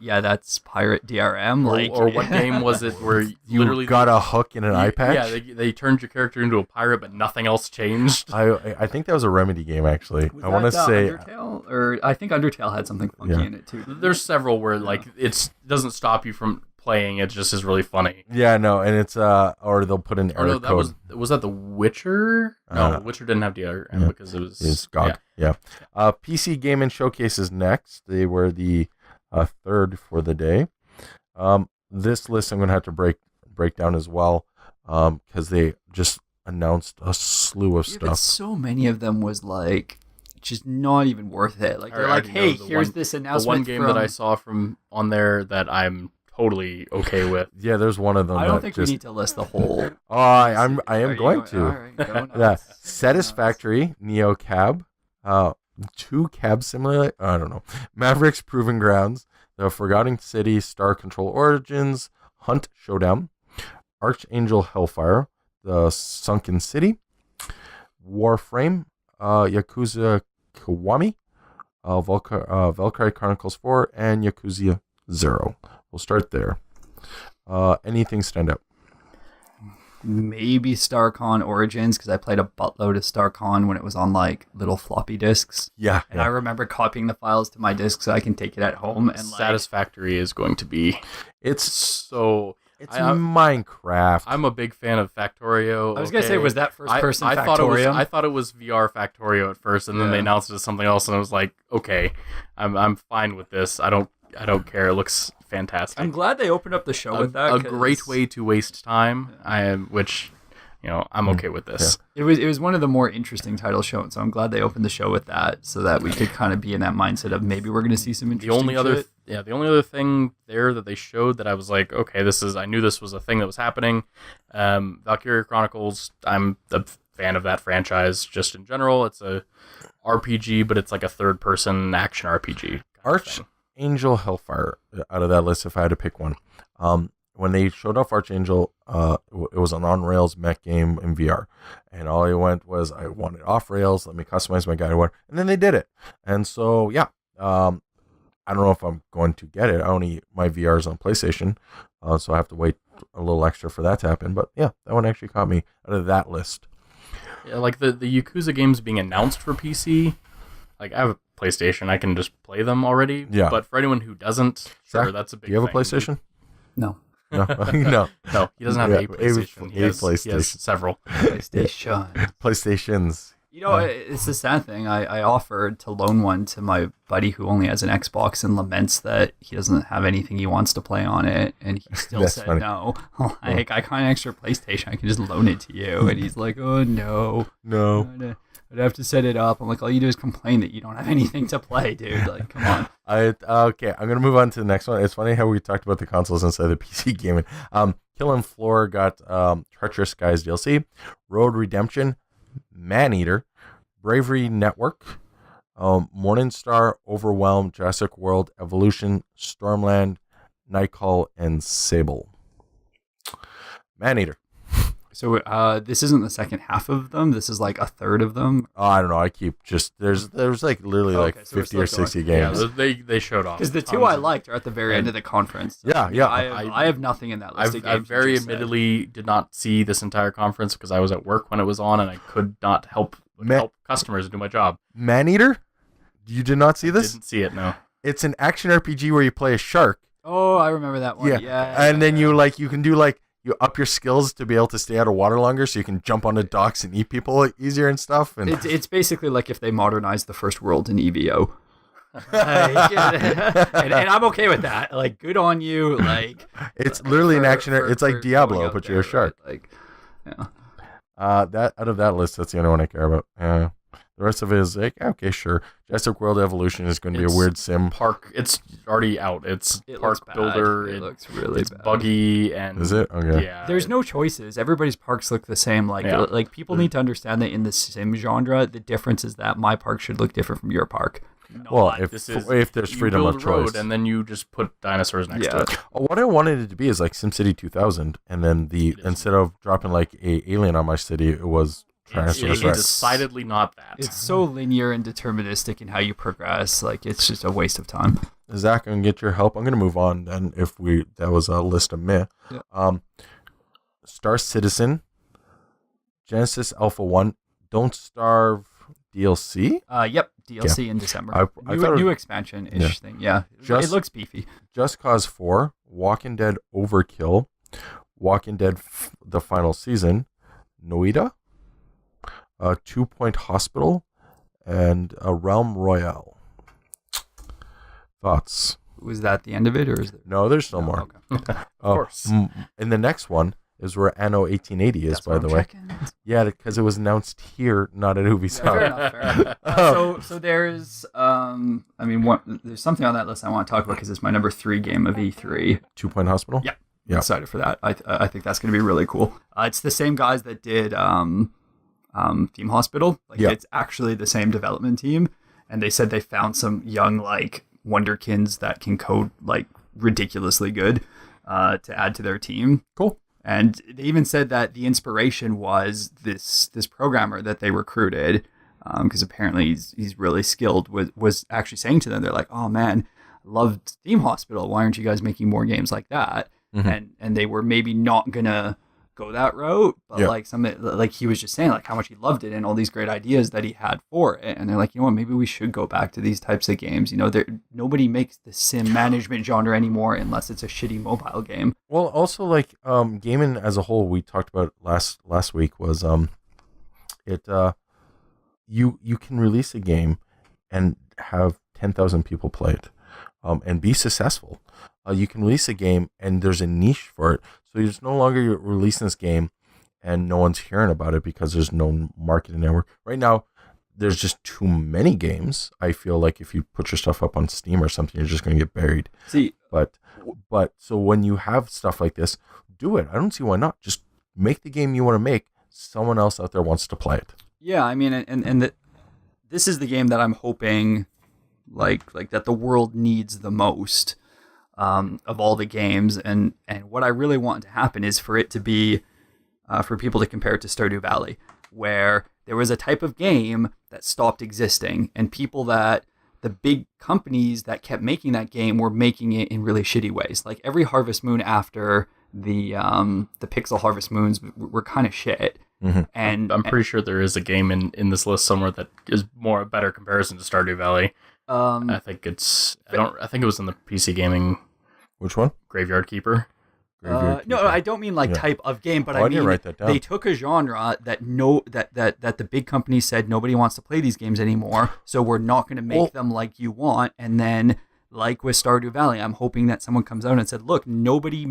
yeah, that's pirate DRM. Or what game was it where you literally got a hook in an eye patch? Yeah, they turned your character into a pirate, but nothing else changed. I think that was a Remedy game, actually. I want to say Undertale, or I think Undertale had something funky in it too. There's several where like it doesn't stop you from playing. It just is really funny. Yeah, no, and it's or they'll put in error code. Was that The Witcher? No, Witcher didn't have DRM because it was it's GOG. Yeah. PC Gaming Showcase is next. They were the third for the day. This list I'm going to have to break down as well, because they just announced a slew of stuff. But so many of them was like just not even worth it. Like they're like, hey, here's this announcement. The one game that I saw from on there that I'm totally okay with. Yeah, there's one of them. I don't think we need to list the whole. I am going to. All right, go yeah, Satisfactory, Neo Cab, 2 Cab Simulator. I don't know. Mavericks Proving Grounds, The Forgotten City, Star Control Origins, Hunt Showdown, Archangel Hellfire, The Sunken City, Warframe, Yakuza Kiwami, Valkyrie Chronicles 4, and Yakuza 0. We'll start there. Anything stand out? Maybe StarCon Origins, because I played a buttload of StarCon when it was on like little floppy disks. Yeah. And I remember copying the files to my disk so I can take it at home. And Satisfactory is going to be... It's Minecraft. I'm a big fan of Factorio. I was going to say, was that first person I Factorio? I thought it was VR Factorio at first, and then they announced it as something else, and I was like, okay, I'm fine with this. I don't care. It looks fantastic. I'm glad they opened up the show with that. A great way to waste time. I'm okay with this. Yeah. It was one of the more interesting titles shown, so I'm glad they opened the show with that, so that we could kind of be in that mindset of maybe we're going to see some interesting the only other thing there that they showed that I was like, okay, I knew this was a thing that was happening. Valkyria Chronicles. I'm a fan of that franchise just in general. It's a RPG, but it's like a third-person action RPG. Archangel Hellfire out of that list, if I had to pick one. When they showed off Archangel, it was an on-rails mech game in VR. And all I went was, I wanted off-rails, let me customize my guy, and then they did it. And so, yeah, I don't know if I'm going to get it. My VR is on PlayStation, so I have to wait a little extra for that to happen. But yeah, that one actually caught me out of that list. Yeah, like the Yakuza games being announced for PC, like I have a PlayStation, I can just play them already. Yeah. But for anyone who doesn't, sure, Zach, that's a big do you have thing. a PlayStation? No. No. No, he doesn't have a PlayStation. He has PlayStation. Several. PlayStations. You know, it's the sad thing. I offered to loan one to my buddy who only has an Xbox and laments that he doesn't have anything he wants to play on it, and he still said funny. no. Like, I got an extra PlayStation. I can just loan it to you. And he's like, oh, no. I'd have to set it up. I'm like, all you do is complain that you don't have anything to play, dude. Like, come on. Okay, I'm going to move on to the next one. It's funny how we talked about the consoles instead of the PC gaming. Kill and Floor got Treacherous Skies DLC, Road Redemption, Maneater, Bravery Network, Morningstar, Overwhelm, Jurassic World, Evolution, Stormland, Nightcall, and Sable. Maneater. So this isn't the second half of them. This is like a third of them. Oh, I don't know. I keep just there's like literally like so we're 50 or still 60 going. games. Yeah, they showed off. Because the two I liked are at the very end of the conference. So, Yeah. I have nothing in that list of games. I very admittedly did not see this entire conference because I was at work when it was on, and I could not help customers do my job. Maneater? You did not see this? Didn't see it, no. It's an action RPG where you play a shark. Oh, I remember that one. Yeah. And then you can do you up your skills to be able to stay out of water longer, so you can jump on the docks and eat people easier and stuff. And it's basically like if they modernized the first world in EVO. and I'm okay with that. Like, good on you. Like, it's literally an action. It's like Diablo, but you're a shark. Like, yeah. That out of that list, that's the only one I care about. The rest of it is like, okay, sure. Jurassic World Evolution is going to be a weird sim. It's already out. It looks Park bad. Builder. It looks really it's bad. buggy and is it? Okay. Yeah. There's no choices. Everybody's parks look the same. Like people need to understand that in the sim genre, the difference is that my park should look different from your park. Well, if there's freedom of choice, and then you just put dinosaurs next to it. What I wanted it to be is like SimCity 2000, and then instead of dropping like a alien on my city, it was Tyrannosaurus It's Rex. decidedly not that. It's so linear and deterministic in how you progress. Like, it's just a waste of time. Zach, I'm gonna get your help. I'm gonna move on then. That was a list of meh. Yeah. Star Citizen, Genesis Alpha 1, Don't Starve DLC. Yep, DLC in December. I thought new expansion-ish thing. Yeah, it looks beefy. Just Cause 4, Walking Dead Overkill, Walking Dead The Final Season, Noida, 2 Point Hospital, and a Realm Royale. Thoughts? Was that the end of it, or is there? No, there's still more. Okay. Of course. And the next one is where Anno 1880 is, That's by what the I'm way. checking. Yeah, because it was announced here, not at Ubisoft. Fair enough. So there's, there's something on that list I want to talk about because it's my number 3 game of E3. 2 Point Hospital? Yeah. Yeah. Excited for that. I think that's going to be really cool. It's the same guys that did Theme Hospital. It's actually the same development team, and they said they found some young wonderkins that can code ridiculously good to add to their team. Cool. And they even said that the inspiration was this programmer that they recruited because apparently he's really skilled, was actually saying to them, they're like, oh man, I loved Theme Hospital. Why aren't you guys making more games like that? And they were maybe not gonna go that route, but like he was just saying like how much he loved it and all these great ideas that he had for it, and they're like, you know what, maybe we should go back to these types of games. Nobody makes the sim management genre anymore unless it's a shitty mobile game. Well, also like gaming as a whole, we talked about last week was you can release a game and have 10,000 people play it and be successful. You can release a game and there's a niche for it. So it's no longer you're releasing this game and no one's hearing about it because there's no marketing network. Right now, there's just too many games. I feel like if you put your stuff up on Steam or something, you're just going to get buried. See, but so when you have stuff like this, do it. I don't see why not. Just make the game you want to make. Someone else out there wants to play it. Yeah, I mean, and this is the game that I'm hoping like that the world needs the most. Of all the games, and what I really want to happen is for it to be for people to compare it to Stardew Valley, where there was a type of game that stopped existing, and the big companies that kept making that game were making it in really shitty ways. Like every Harvest Moon after the Pixel Harvest Moons were kind of shit. Mm-hmm. And I'm pretty sure there is a game in this list somewhere that is a better comparison to Stardew Valley. I think it was in the PC gaming. Which one? Graveyard Keeper. No, I don't mean type of game, but I mean write that down. They took a genre that the big companies said nobody wants to play these games anymore, so we're not going to make them like you want. And then, like with Stardew Valley, I'm hoping that someone comes out and said, "Look, nobody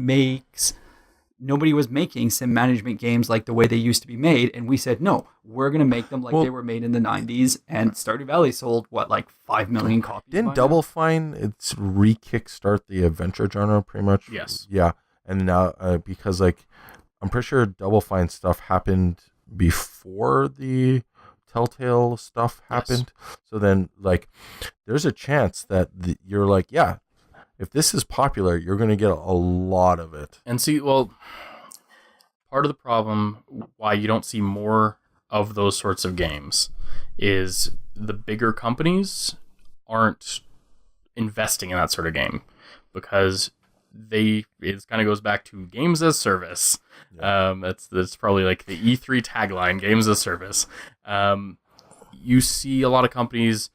was making sim management games like the way they used to be made," and we said, "No, we're going to make them like they were made in the '90s." And Stardew Valley sold 5 million copies. Didn't Double Fine re-kickstart the adventure genre pretty much? Yes. Yeah, and now because I'm pretty sure Double Fine stuff happened before the Telltale stuff happened. Yes. So then there's a chance that you're like, yeah. If this is popular, you're going to get a lot of it. And see, well, part of the problem why you don't see more of those sorts of games is the bigger companies aren't investing in that sort of game because it kind of goes back to games as service. Yeah. That's probably like the E3 tagline, games as service. You see a lot of companies,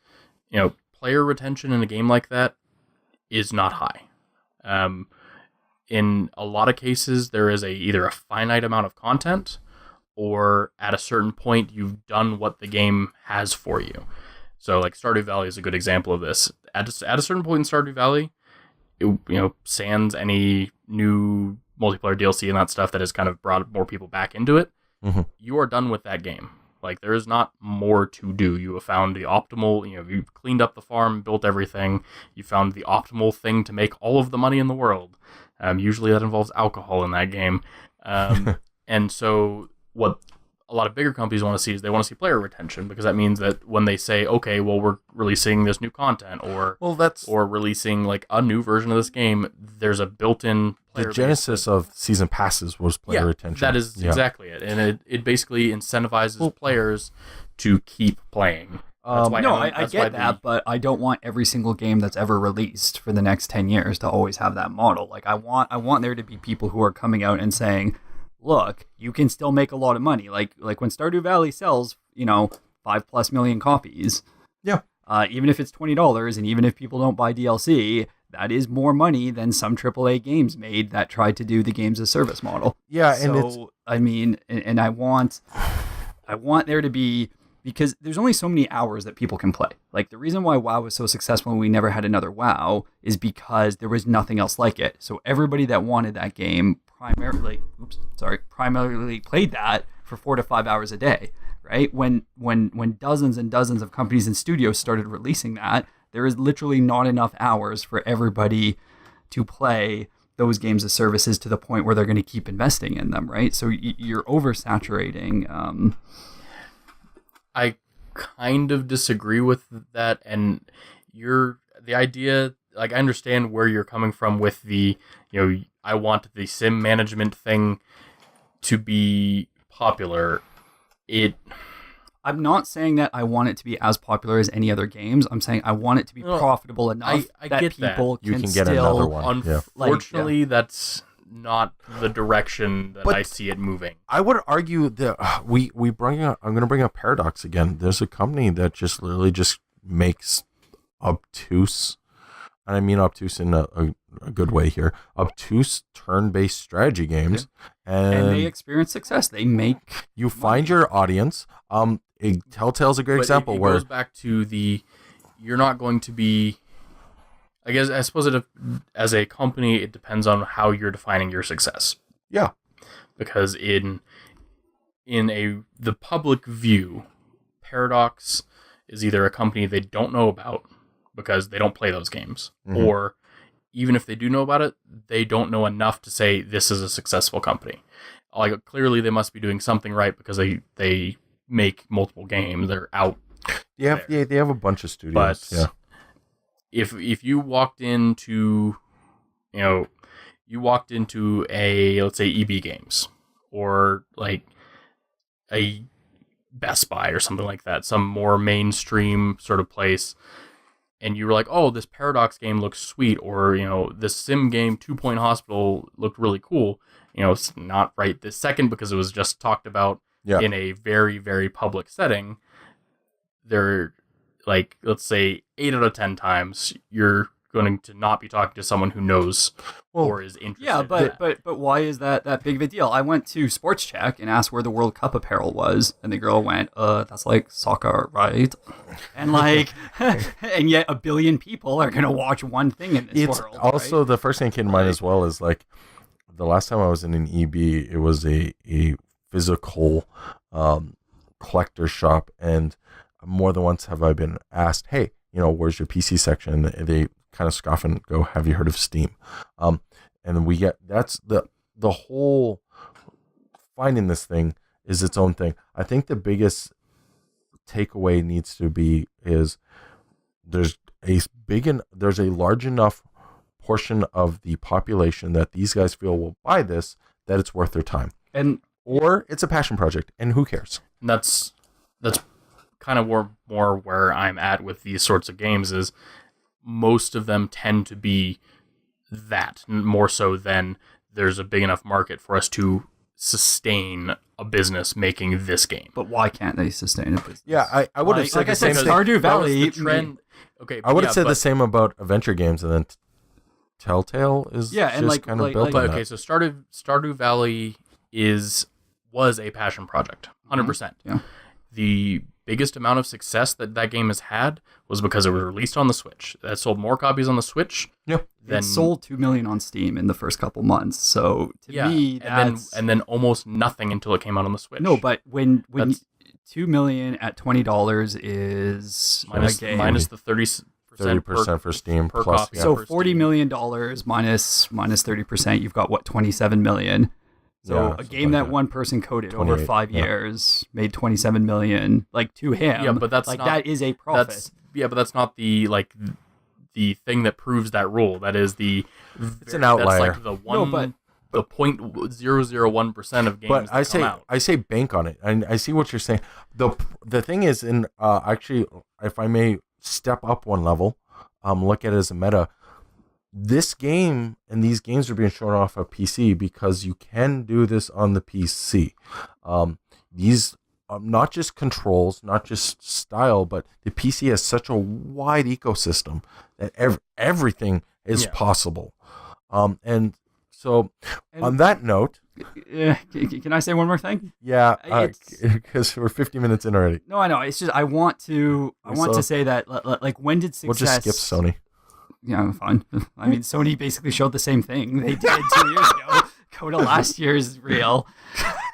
player retention in a game like that is not high. In a lot of cases, there is either a finite amount of content, or at a certain point, you've done what the game has for you. So, like Stardew Valley is a good example of this. At a certain point in Stardew Valley, sans any new multiplayer DLC and that stuff that has kind of brought more people back into it, you are done with that game. Like, there is not more to do. You have found the optimal, you've cleaned up the farm, built everything. You found the optimal thing to make all of the money in the world. Usually that involves alcohol in that game. And so what a lot of bigger companies want to see is they want to see player retention, because that means that when they say, okay, well, we're releasing this new content or releasing like a new version of this game, there's a built-in player the genesis of season passes was player retention. That is exactly it. And it basically incentivizes players to keep playing. I get that, but I don't want every single game that's ever released for the next 10 years to always have that model. Like I want there to be people who are coming out and saying, look, you can still make a lot of money. Like when Stardew Valley sells, 5+ million copies. Yeah. Even if it's $20 and even if people don't buy DLC, that is more money than some AAA games made that tried to do the games as service model. Yeah. So, I want there to be, because there's only so many hours that people can play. Like the reason why WoW was so successful and we never had another WoW is because there was nothing else like it. So everybody that wanted that game primarily played that for 4 to 5 hours a day, right? When dozens and dozens of companies and studios started releasing that, there is literally not enough hours for everybody to play those games as services to the point where they're going to keep investing in them, right? So you're oversaturating. I kind of disagree with that, and the idea, like I understand where you're coming from with the, I want the sim management thing to be popular. I'm not saying that I want it to be as popular as any other games. I'm saying I want it to be profitable enough I that get people that. You can can get still... another one. Unfortunately, that's not the direction that I see it moving. I would argue that we bring up. I'm going to bring up Paradox again. There's a company that just literally just makes obtuse, and I mean obtuse in a good way here, obtuse turn-based strategy games, and they experience success. They make you find your audience. Telltale's a great example it where goes back to you're not going to be. I suppose as a company, it depends on how you're defining your success. Yeah, because in the public view, Paradox is either a company they don't know about because they don't play those games, or even if they do know about it, they don't know enough to say this is a successful company. Like, clearly they must be doing something right because they make multiple games. They're out. they have a bunch of studios. But if you walked into, a, let's say, EB Games or like a Best Buy or something like that, some more mainstream sort of place, and you were like, oh, this Paradox game looks sweet, or, this sim game 2 Point Hospital looked really cool. It's not right this second because it was just talked about in a very, very public setting. They're like, let's say 8 out of 10 times you're going to not be talking to someone who knows or is interested. Yeah, but why is that big of a deal? I went to Sports Check and asked where the World Cup apparel was, and the girl went, that's like soccer, right? And like, and yet 1 billion people are going to watch one thing in this world. Also, right? the first thing that came to mind as well is like, the last time I was in an EB, it was a physical collector shop, and more than once have I been asked, hey, where's your PC section? And they kind of scoff and go, have you heard of Steam? And we get, that's the whole finding this thing is its own thing. I think the biggest takeaway needs to be is there's a large enough portion of the population that these guys feel will buy this, that it's worth their time. Or it's a passion project, and who cares? And that's kind of more where I'm at with these sorts of games, is most of them tend to be that, more so than there's a big enough market for us to sustain a business making this game. But why can't they sustain a business? Yeah, I would have said the same thing. Stardew Valley trend. Okay, I would have said the same about adventure games, and then Telltale is just kind of built on that. Okay, so Stardew Valley was a passion project, 100%. Yeah. The biggest amount of success that game has had was because it was released on the Switch. That sold more copies on the Switch. Yeah. It sold 2 million on Steam in the first couple months. So to me, that's... And then almost nothing until it came out on the Switch. No, but when 2 million at $20 is minus the 30% for Steam per plus. copy. Yeah. So $40 million minus 30%, you've got what, 27 million. So a game that one person coded over 5 years made 27 million, like, to him. Yeah, but that's like, not, that is a profit. But that's not the thing that proves that rule. That is it's an outlier. That's like the one. The 0.001% of games. But I say bank on it. And I see what you're saying. The thing is, actually, if I may step up one level, look at it as a meta. This game and these games are being shown off of PC because you can do this on the PC. These not just controls, not just style, but the PC has such a wide ecosystem that everything is possible. And so, on that note, can I say one more thing? Yeah, because we're 50 minutes in already. No, I know. It's just I want to say that, like, when did success? We'll just skip Sony. Yeah, fine. I mean, Sony basically showed the same thing they did 2 years ago. Go to last year's reel.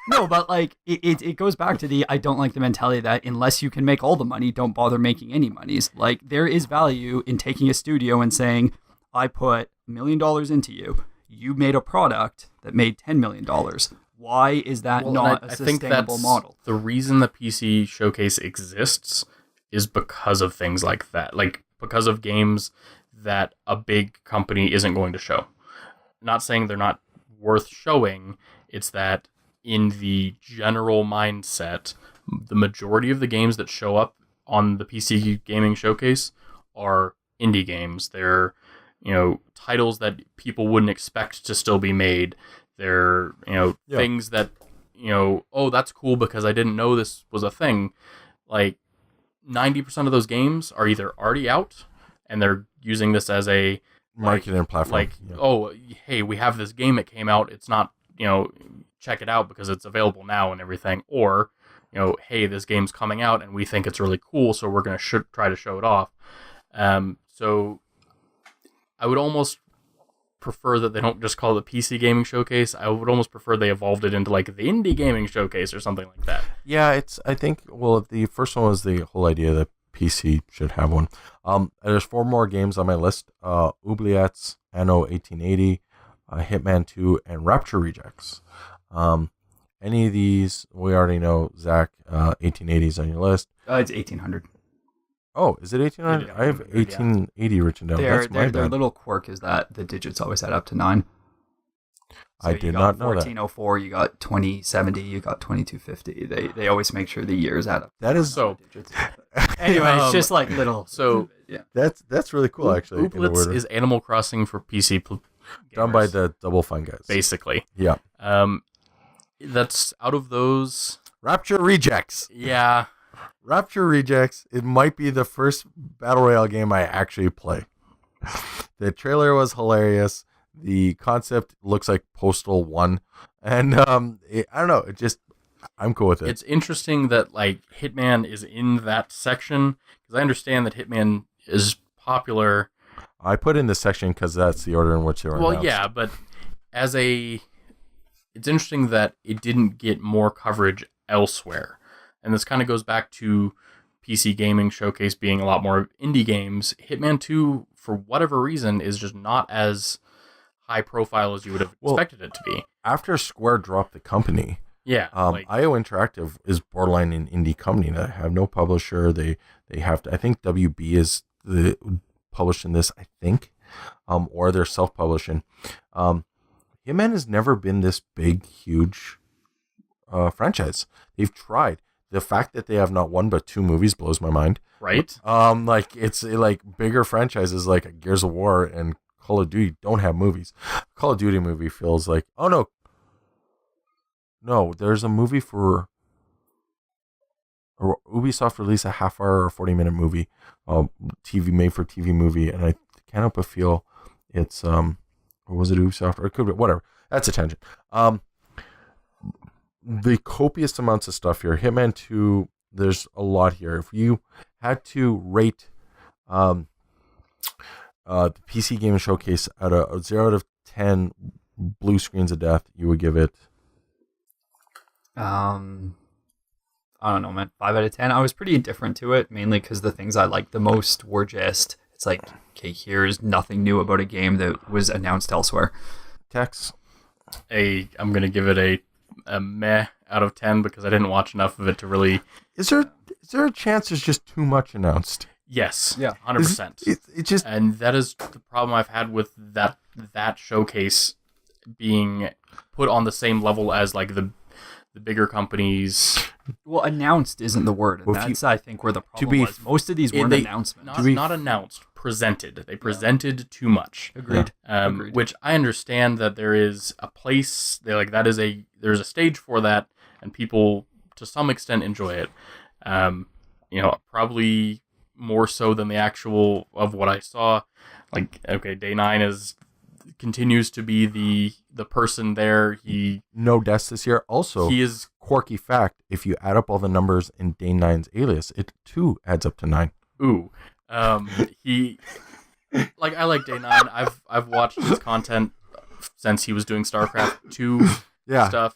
No, but like it goes back to I don't like the mentality that unless you can make all the money, don't bother making any monies. Like, there is value in taking a studio and saying, I put $1 million into you. You made a product that made $10 million. Why is that not a sustainable model? The reason the PC Showcase exists is because of things like that. Like, because of games that a big company isn't going to show. Not saying they're not worth showing, it's that in the general mindset, the majority of the games that show up on the PC gaming showcase are indie games. They're, titles that people wouldn't expect to still be made. They're, things that, oh, that's cool because I didn't know this was a thing. Like 90% of those games are either already out and they're using this as a marketing platform. Oh, hey, we have this game that came out. It's not, check it out because it's available now and everything. Or, hey, this game's coming out and we think it's really cool, so we're going to try to show it off. So I would almost prefer that they don't just call it the PC gaming showcase. I would almost prefer they evolved it into like the indie gaming showcase or something like that. Yeah, I think, the first one was the whole idea that PC should have one. There's 4 more games on my list. Oubliettes, Anno 1880, Hitman 2, and Rapture Rejects. Any of these, we already know, Zach, 1880 is on your list. It's 1800. Oh, is it 1800? I have 1880 written down. That's my bad. Their little quirk is that the digits always add up to 9. So I did not know that. 1404, you got 2070, you got 2250. They always make sure the years add up. That is so. Anyway, it's just like little. So yeah, that's really cool. Actually, Oubliettes is Animal Crossing for PC. Done by the Double Fine guys, basically. Yeah. That's out of those. Rapture Rejects. Yeah. Rapture Rejects. It might be the first Battle Royale game I actually play. The trailer was hilarious. The concept looks like Postal 1. And I don't know. I'm cool with it. It's interesting that like Hitman is in that section because I understand that Hitman is popular. I put in this section because that's the order in which they were announced. Yeah, but it's interesting that it didn't get more coverage elsewhere. And this kind of goes back to PC gaming showcase being a lot more indie games. Hitman 2, for whatever reason, is just not as high profile as you would have expected it to be. After Square dropped the company, IO Interactive is borderline an indie company. They have no publisher. They have to, I think WB is the publishing this, I think, or they're self-publishing. Hitman has never been this big, huge franchise. They've tried. The fact that they have not one but 2 movies blows my mind. Right? It's like bigger franchises like Gears of War and Call of Duty don't have movies. Call of Duty movie feels like, oh no, there's a movie for Ubisoft released a half-hour or 40-minute movie, made for TV movie, and I can't help but feel it's or was it Ubisoft or it could be whatever. That's a tangent. The copious amounts of stuff here. Hitman 2, there's a lot here. If you had to rate the PC Game Showcase out of 0 out of 10 blue screens of death, you would give it? I don't know, man. 5 out of 10. I was pretty indifferent to it, mainly because the things I liked the most were just, it's like, okay, here's nothing new about a game that was announced elsewhere. Tex? I'm going to give it a meh out of 10 because I didn't watch enough of it to really... Is there a chance there's just too much announced? Yes. Yeah. 100%. It just... And that is the problem I've had with that showcase being put on the same level as like the bigger companies. Well, announced isn't the word, and that's I think where the problem was. Most of these weren't announcements. Not announced, presented. They presented too much. Agreed. Agreed. Which I understand that there is a place. There's a stage for that, and people to some extent enjoy it. Probably more so than the actual of what I saw. Like, okay, Day 9 continues to be the person there. No deaths this year. Also, he is quirky fact. If you add up all the numbers in Day 9's alias, it too adds up to 9. Ooh. I like Day 9. I've watched his content since he was doing StarCraft 2 stuff.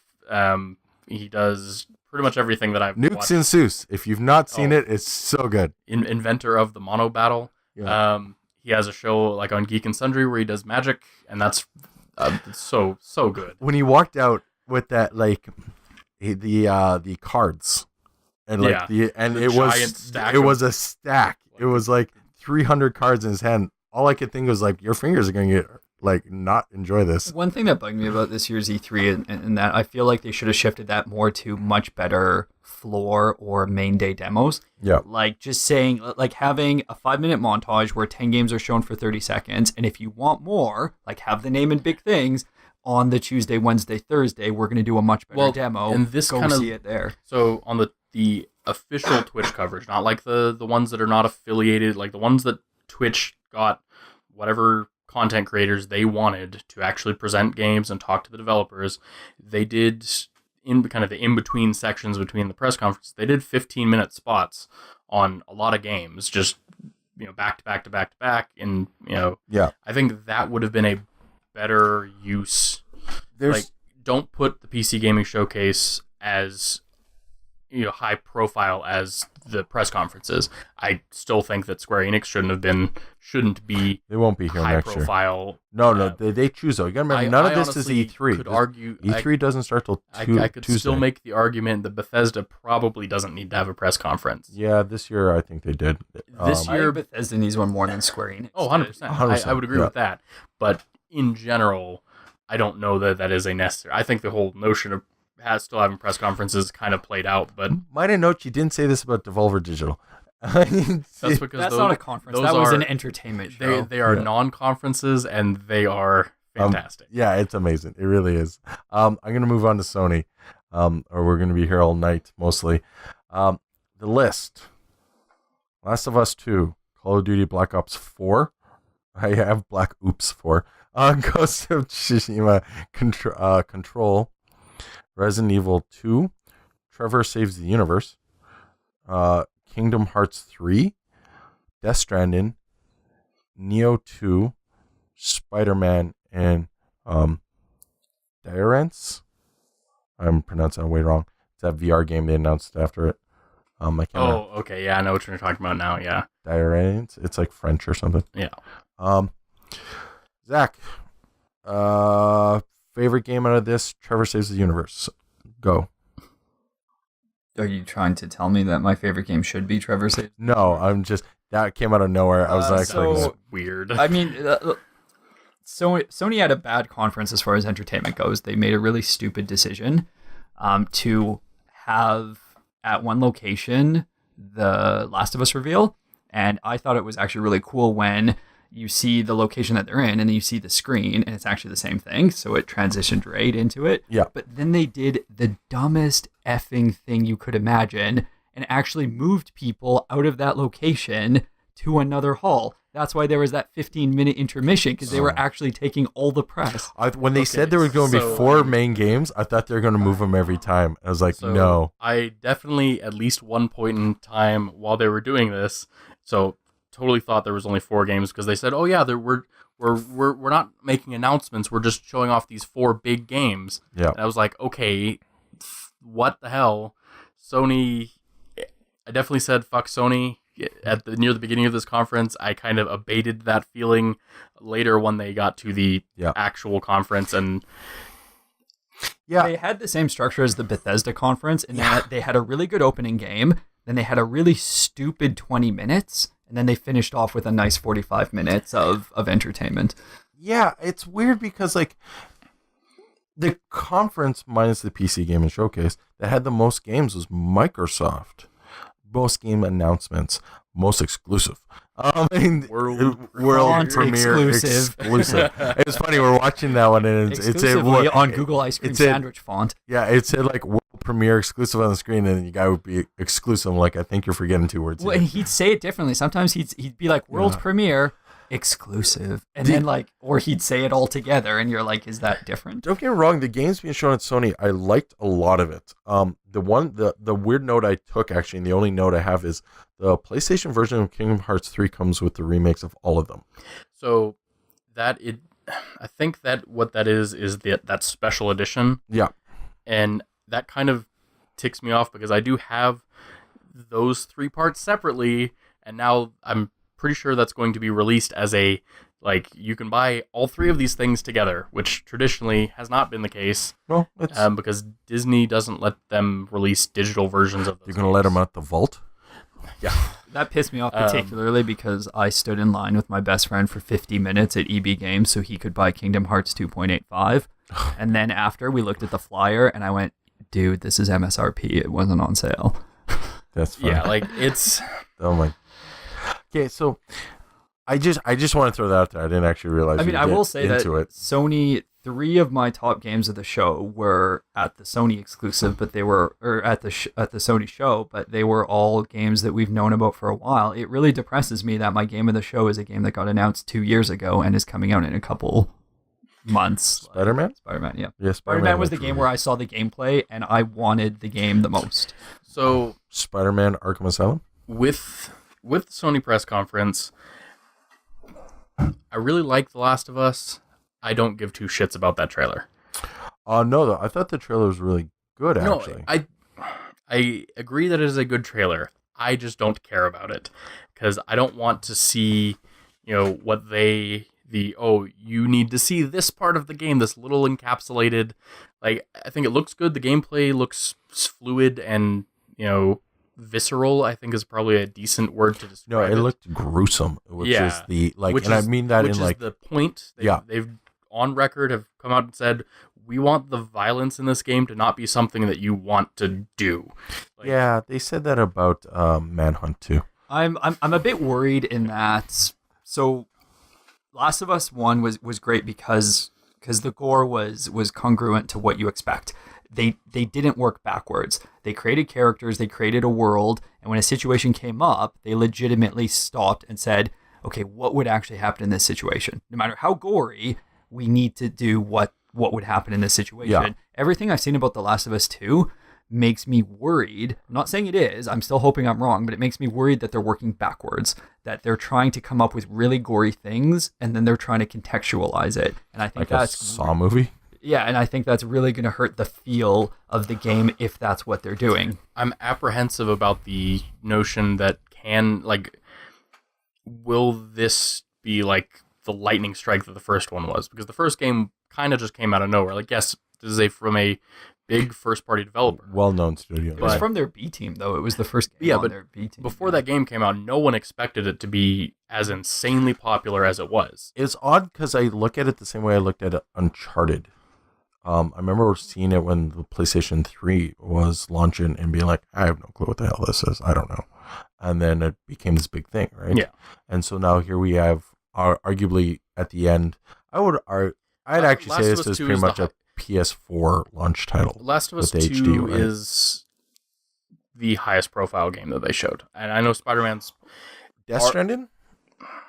He does pretty much everything that I've watched. Nukes and Seuss. If you've not seen it, it's so good. Inventor of the Mono Battle. Yeah. He has a show like on Geek and Sundry where he does magic, and that's so good. When he walked out with that, like the cards, and it was a stack. It was like 300 cards in his hand. All I could think was like, your fingers are gonna get like not enjoy this. One thing that bugged me about this year's E3 and that I feel like they should have shifted that more to much better floor or main day demos. Yeah. Like just saying, like having a 5-minute montage where 10 games are shown for 30 seconds. And if you want more, like have the name and big things on the Tuesday, Wednesday, Thursday, we're going to do a much better demo. And this go kind of, see it there. So on the official Twitch coverage, not like the ones that are not affiliated, like the ones that Twitch got whatever content creators they wanted to actually present games and talk to the developers, they did in kind of the in-between sections between the press conference, they did 15-minute spots on a lot of games, just back to back to back to back, and I think that would have been a better use. Don't put the PC Gaming Showcase as high profile as the press conferences. I still think that Square Enix shouldn't be. They won't be here high next profile. year. No, they choose though. You gotta remember, none of this is E3. Could argue E3 doesn't start till I could Tuesday. still make the argument that Bethesda probably doesn't need to have a press conference. Yeah, this year I think they did. This year, Bethesda needs one more than Square Enix. Oh, 100%. I would agree with that. But in general, I don't know that is a necessary. I think the whole notion of still having press conferences kind of played out, but might I note you didn't say this about Devolver Digital. That's because that's not a conference. That was an entertainment show. They are non-conferences, and they are fantastic. Yeah, it's amazing. It really is. I'm gonna move on to Sony, or we're gonna be here all night mostly. The list: Last of Us 2, Call of Duty Black Ops 4. I have Black Oops 4. Ghost of Tsushima Control. Resident Evil 2, Trevor Saves the Universe, Kingdom Hearts 3, Death Stranding, Neo 2, Spider-Man, and Transference. I'm pronouncing it way wrong. It's that VR game they announced after it. I can't remember. Okay, yeah, I know what you're talking about now. Yeah, Transference. It's like French or something. Yeah. Zach, favorite game out of this? Trevor Saves the Universe. Go. Are you trying to tell me that my favorite game should be Trevor Saves? No, I'm just, that came out of nowhere. I was like, so weird. I mean, Sony had a bad conference as far as entertainment goes. They made a really stupid decision to have at one location the Last of Us reveal, and I thought it was actually really cool when you see the location that they're in, and then you see the screen, and it's actually the same thing. So it transitioned right into it. Yeah. But then they did the dumbest effing thing you could imagine, and actually moved people out of that location to another hall. That's why there was that 15-minute intermission, because they were actually taking all the press. When they said there were going to be 4 main games, I thought they were going to move them every time. I was like, no. I definitely, at least one point in time while they were doing this, totally thought there was only 4 games, because they said, "Oh yeah, we're not making announcements. We're just showing off these 4 big games." Yeah, and I was like, "Okay, what the hell?" Sony. I definitely said fuck Sony near the beginning of this conference. I kind of abated that feeling later when they got to the actual conference, and they had the same structure as the Bethesda conference, in that they had a really good opening game, then they had a really stupid 20 minutes. And then they finished off with a nice 45 minutes of entertainment. Yeah, it's weird because, like, the conference minus the PC Gaming Showcase that had the most games was Microsoft. Most game announcements, most exclusive. World premiere exclusive. It's funny, we're watching that one, and exclusively on Google Ice Cream Sandwich font. Yeah, it said like world premiere exclusive on the screen, and the guy would be exclusive. I'm like, I think you're forgetting 2 words. Well, he'd say it differently. Sometimes he'd be like world premiere exclusive, and then or he'd say it all together, and you're like, is that different? Don't get me wrong, the games being shown at Sony, I liked a lot of it. The weird note I took, actually, and the only note I have, is the PlayStation version of Kingdom Hearts 3 comes with the remakes of all of them. So I think that what that is that special edition. Yeah. And that kind of ticks me off, because I do have those 3 parts separately, and now I'm pretty sure that's going to be released as you can buy all 3 of these things together, which traditionally has not been the case. Well, because Disney doesn't let them release digital versions of those. You're going to let them out the vault? Yeah. That pissed me off particularly because I stood in line with my best friend for 50 minutes at EB Games so he could buy Kingdom Hearts 2.85. And then after, we looked at the flyer and I went, dude, this is MSRP. It wasn't on sale. That's funny. Yeah, like it's... Oh my. Okay, so I just want to throw that out there. I didn't actually realize. I mean, I will say that it. Sony, 3 of my top games of the show were at the Sony exclusive, but they were at the Sony show, but they were all games that we've known about for a while. It really depresses me that my game of the show is a game that got announced 2 years ago and is coming out in a couple months. Spider-Man? Spider-Man, yeah. Yeah, Spider-Man was the game where I saw the gameplay and I wanted the game the most. So Spider-Man Arkham Asylum? With the Sony press conference, I really like The Last of Us. I don't give 2 shits about that trailer. No, though. I thought the trailer was really good, actually. No, I agree that it is a good trailer. I just don't care about it because I don't want to see, what you need to see this part of the game, this little encapsulated. Like, I think it looks good. The gameplay looks fluid and, visceral, I think is probably a decent word to describe it. No, it looked gruesome, which is the, like, and I mean that in, like... Which is the point. They've on record have come out and said, we want the violence in this game to not be something that you want to do. Like, yeah, they said that about Manhunt too. I'm a bit worried in that. So, Last of Us 1 was great because the gore was congruent to what you expect. They didn't work backwards. They created characters, they created a world, and when a situation came up, they legitimately stopped and said, okay, what would actually happen in this situation? No matter how gory, we need to do what would happen in this situation. Yeah. Everything I've seen about The Last of Us 2 makes me worried. I'm not saying it is. I'm still hoping I'm wrong, but it makes me worried that they're working backwards, that they're trying to come up with really gory things, and then they're trying to contextualize it. And I think like that's a Saw movie? Yeah, and I think that's really going to hurt the feel of the game if that's what they're doing. I'm apprehensive about the notion that will this be like the lightning strike that the first one was? Because the first game kind of just came out of nowhere. Like, yes, this is from a big first-party developer. Well-known studio. It was from their B team, though. It was the first game on their B team. Before that game came out, no one expected it to be as insanely popular as it was. It's odd because I look at it the same way I looked at Uncharted. I remember seeing it when the PlayStation 3 was launching and being like, I have no clue what the hell this is. I don't know. And then it became this big thing, right? Yeah. And so now here we have, arguably at the end, I'd actually say this is pretty much a PS4 launch title. Last of Us 2 HD, right? is the highest profile game that they showed. And I know Spider-Man's... Death Stranding?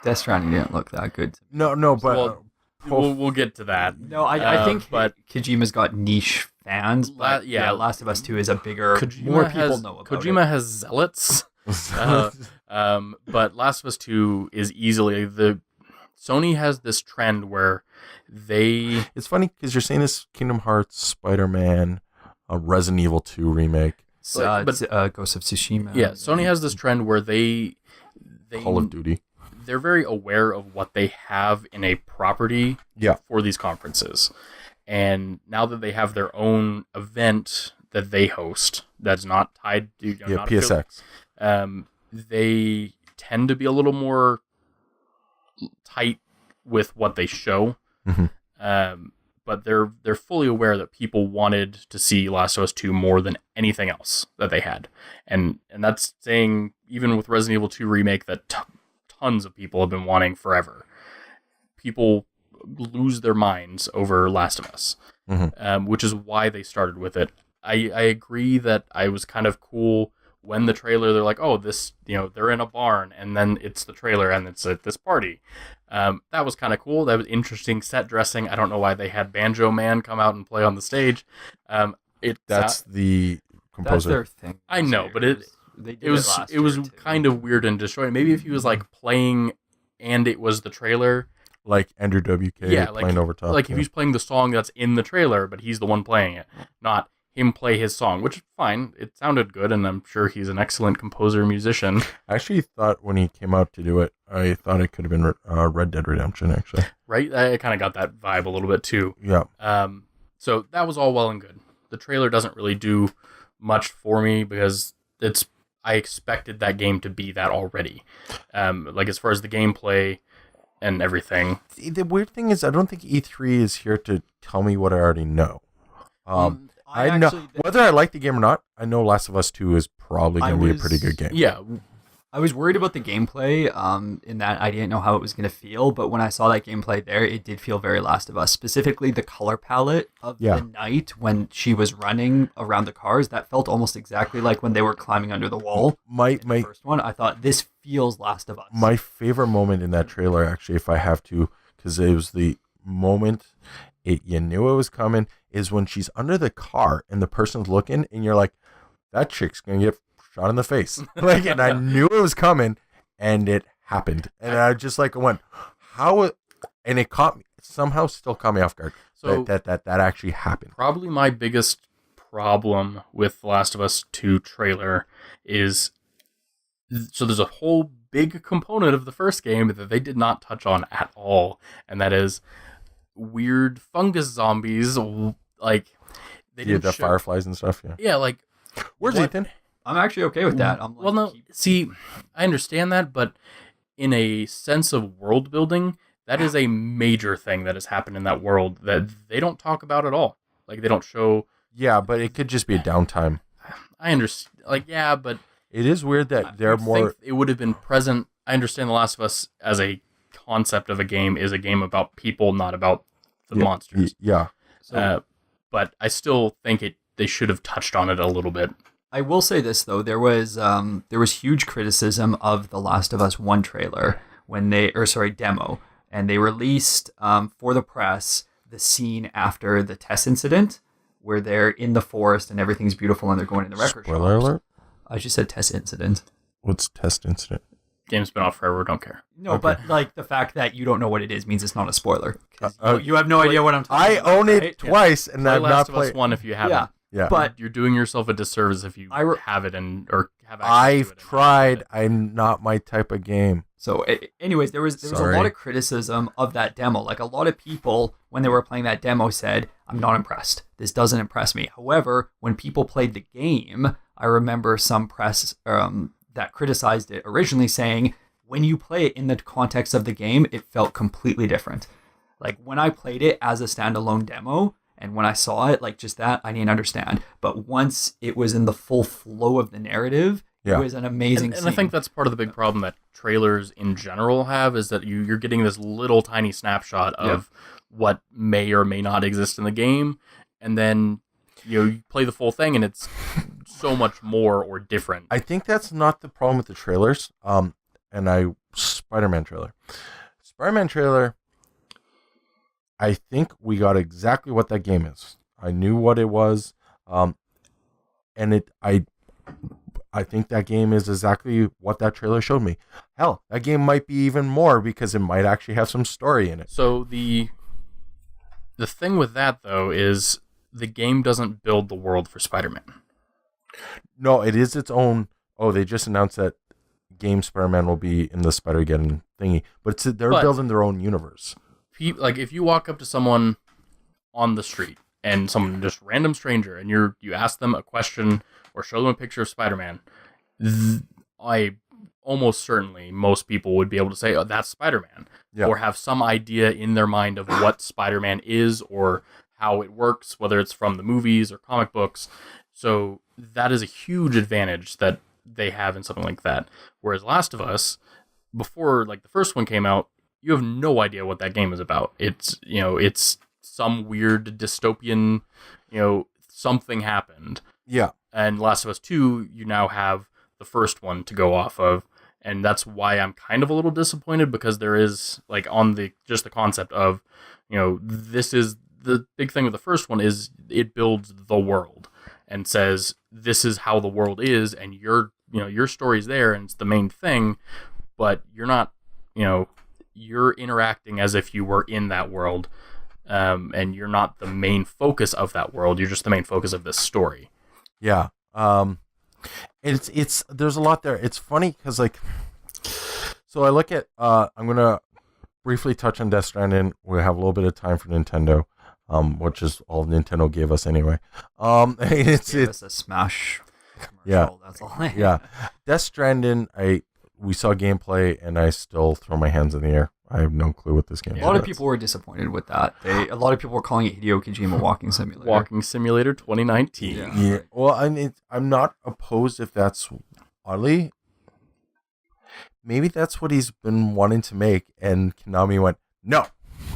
Death Stranding didn't look that good. No, but... We'll get to that. No, I think but Kojima's got niche fans. But Last of Us 2 is a bigger... more people know about Kojima it. has zealots. But Last of Us 2 is easily... Sony has this trend where they... It's funny because you're saying this Kingdom Hearts, Spider-Man, Resident Evil 2 remake. Ghost of Tsushima. Yeah, Sony has this trend where they Call of Duty. They're very aware of what they have in a property for these conferences. And now that they have their own event that they host that's not tied to... not PSX. They tend to be a little more tight with what they show. Mm-hmm. But they're fully aware that people wanted to see Last of Us 2 more than anything else that they had. And that's saying, even with Resident Evil 2 Remake, that tons of people have been wanting forever. People lose their minds over Last of Us, which is why they started with it. I agree that I was kind of cool when the trailer, they're like, oh, this, they're in a barn, and then it's the trailer, and it's at this party. That was kind of cool. That was interesting set dressing. I don't know why they had Banjo Man come out and play on the stage. That's the composer. That's their thing. I know, but it was kind of weird and destroying. Maybe if he was like playing and it was the trailer, like Andrew WK playing over top. Like if he's playing the song that's in the trailer, but he's the one playing it, not him play his song, which is fine. It sounded good, and I'm sure he's an excellent composer, musician. I actually thought when he came out to do it, I thought it could have been Red Dead Redemption, actually. Right? I kind of got that vibe a little bit too. Yeah. So that was all well and good. The trailer doesn't really do much for me because I expected that game to be that already. Like as far as the gameplay and everything. The weird thing is, I don't think E3 is here to tell me what I already know. I know whether I like the game or not. I know Last of Us 2 is probably going to be a pretty good game. Yeah. I was worried about the gameplay in that I didn't know how it was going to feel, but when I saw that gameplay there, it did feel very Last of Us. Specifically, the color palette of the night when she was running around the cars, that felt almost exactly like when they were climbing under the wall. The first one, I thought, this feels Last of Us. My favorite moment in that trailer, actually, if I have to, because it was the moment you knew it was coming, is when she's under the car and the person's looking, and you're like, that chick's going to get shot in the face. Like, and I knew it was coming, and it happened. And I just like went, and it caught me, somehow still caught me off guard. So that actually happened. Probably my biggest problem with The Last of Us 2 trailer is, so there's a whole big component of the first game that they did not touch on at all, and that is weird fungus zombies. Like, they did the fireflies and stuff. Yeah, like, where's Ethan? I'm actually okay with that. I'm like, well, no, see, I understand that, but in a sense of world building, that is a major thing that has happened in that world that they don't talk about at all. Like, they don't show. Yeah, but it could just be a downtime. I understand. Like, yeah, but it is weird that they're more. Think it would have been present. I understand The Last of Us as a concept of a game is a game about people, not about the monsters. Yeah. But I still think they should have touched on it a little bit. I will say this though, there was huge criticism of the Last of Us 1 trailer demo, and they released for the press the scene after the test incident where they're in the forest and everything's beautiful and they're going in the record shops. Spoiler alert. I just said test incident. What's test incident? Game's been out forever, don't care. No, okay. But like the fact that you don't know what it is means it's not a spoiler. You have no idea what I'm talking about. I own it twice and I've not played. Last of Us 1 if you haven't. Yeah. But you're doing yourself a disservice if you have it or have access I've to it. tried. I'm not my type of game. So anyways, there was a lot of criticism of that demo. Like a lot of people, when they were playing that demo, said, I'm not impressed. This doesn't impress me. However, when people played the game, I remember some press that criticized it originally saying, when you play it in the context of the game, it felt completely different. Like when I played it as a standalone demo, and when I saw it, like just that, I didn't understand. But once it was in the full flow of the narrative, it was an amazing scene. And I think that's part of the big problem that trailers in general have, is that you're getting this little tiny snapshot of what may or may not exist in the game. And then you play the full thing and it's so much more or different. I think that's not the problem with the trailers. Spider-Man trailer, I think we got exactly what that game is. I knew what it was, I think that game is exactly what that trailer showed me. Hell, that game might be even more because it might actually have some story in it. So the thing with that though is the game doesn't build the world for Spider-Man. No, it is its own. Oh, they just announced that game Spider-Man will be in the Spider-Geddon thingy, but they're building their own universe. Like if you walk up to someone on the street and someone just random stranger and you ask them a question or show them a picture of Spider-Man, I almost certainly most people would be able to say, oh, that's Spider-Man, or have some idea in their mind of what Spider-Man is or how it works, whether it's from the movies or comic books. So that is a huge advantage that they have in something like that. Whereas Last of Us, before like the first one came out, you have no idea what that game is about. It's some weird dystopian, something happened. Yeah. And Last of Us 2, you now have the first one to go off of. And that's why I'm kind of a little disappointed, because there is like on the concept of, this is the big thing with the first one is it builds the world and says, this is how the world is. And your story's there and it's the main thing, but you're not, you're interacting as if you were in that world, and you're not the main focus of that world. You're just the main focus of this story. Yeah. It's there's a lot there. It's funny because so I look at I'm gonna briefly touch on Death Stranding. We have a little bit of time for Nintendo, which is all Nintendo gave us anyway. Gave us a Smash Yeah. That's all. Yeah. Death Stranding, we saw gameplay, and I still throw my hands in the air. I have no clue what this game is. A lot of people were disappointed with that. A lot of people were calling it Hideo Kojima Walking Simulator. Walking Simulator 2019. Yeah. Well, I'm not opposed if that's oddly. Maybe that's what he's been wanting to make, and Konami went, no,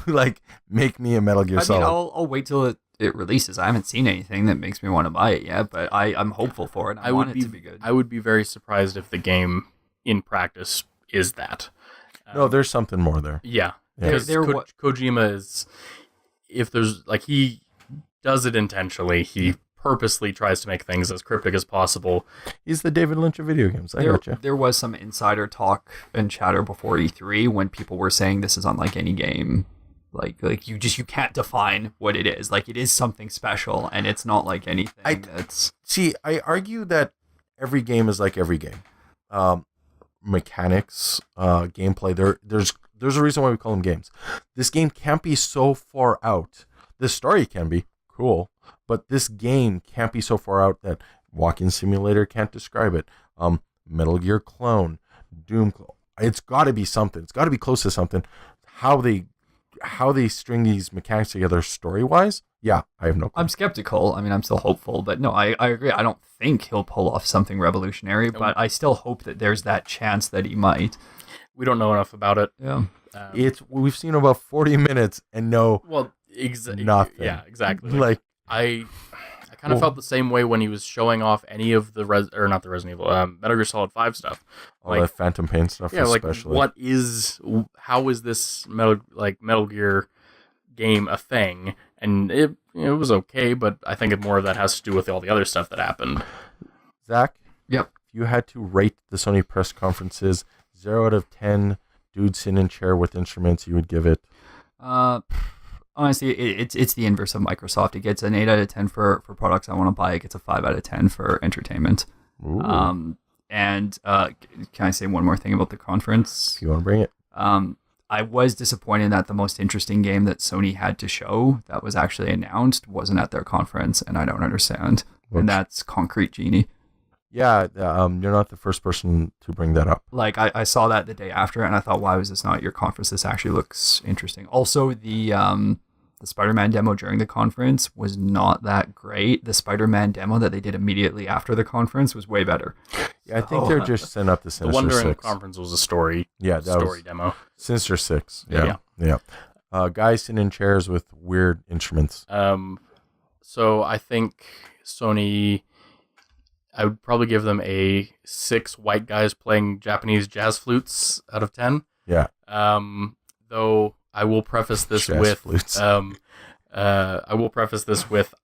like, make me a Metal Gear Solid. I'll wait till it releases. I haven't seen anything that makes me want to buy it yet, but I'm hopeful for it. I want it to be good. I would be very surprised if the game in practice is that. No, there's something more there. Yeah. Because Kojima is, if there's, like, he does it intentionally. He purposely tries to make things as cryptic as possible. He's the David Lynch of video games. I gotcha. There was some insider talk and chatter before E3 when people were saying this is unlike any game. Like you can't define what it is. Like, it is something special, and it's not like anything I argue that every game is like every game. Mechanics, gameplay. There's a reason why we call them games. This game can't be so far out. This story can be cool, but this game can't be so far out that Walking Simulator can't describe it. Metal Gear clone, Doom clone. It's got to be something. It's got to be close to something. How they string these mechanics together story-wise, yeah, I have no clue. I'm skeptical. I mean, I'm still hopeful, but no, I agree. I don't think he'll pull off something revolutionary, but I still hope that there's that chance that he might. We don't know enough about it. Yeah. We've seen about 40 minutes and nothing. Yeah, exactly. Like, I kind of felt the same way when he was showing off any of the not the Resident Evil, Metal Gear Solid 5 stuff. All the Phantom Pain stuff, yeah, especially. Like, how is this Metal Gear game a thing? And it was okay, but I think more of that has to do with all the other stuff that happened. Zach? Yep. If you had to rate the Sony press conferences 0 out of 10, dude sitting in chair with instruments, you would give it? Honestly, it's the inverse of Microsoft. It gets an 8 out of 10 for products I want to buy. It gets a 5 out of 10 for entertainment. Ooh. And can I say one more thing about the conference? If you want to bring it. I was disappointed that the most interesting game that Sony had to show that was actually announced wasn't at their conference, and I don't understand. And that's Concrete Genie. Yeah, you're not the first person to bring that up. Like, I saw that the day after, and I thought, why was this not at your conference? This actually looks interesting. Also, the Spider-Man demo during the conference was not that great. The Spider-Man demo that they did immediately after the conference was way better. Yeah, I think they're just setting up the Sinister The one during 6. the conference was a story. Yeah, that story demo. Sinister 6. Yeah. Guys sitting in chairs with weird instruments. So I think Sony, I would probably give them a 6 white guys playing Japanese jazz flutes out of 10. Yeah. Though I will preface this with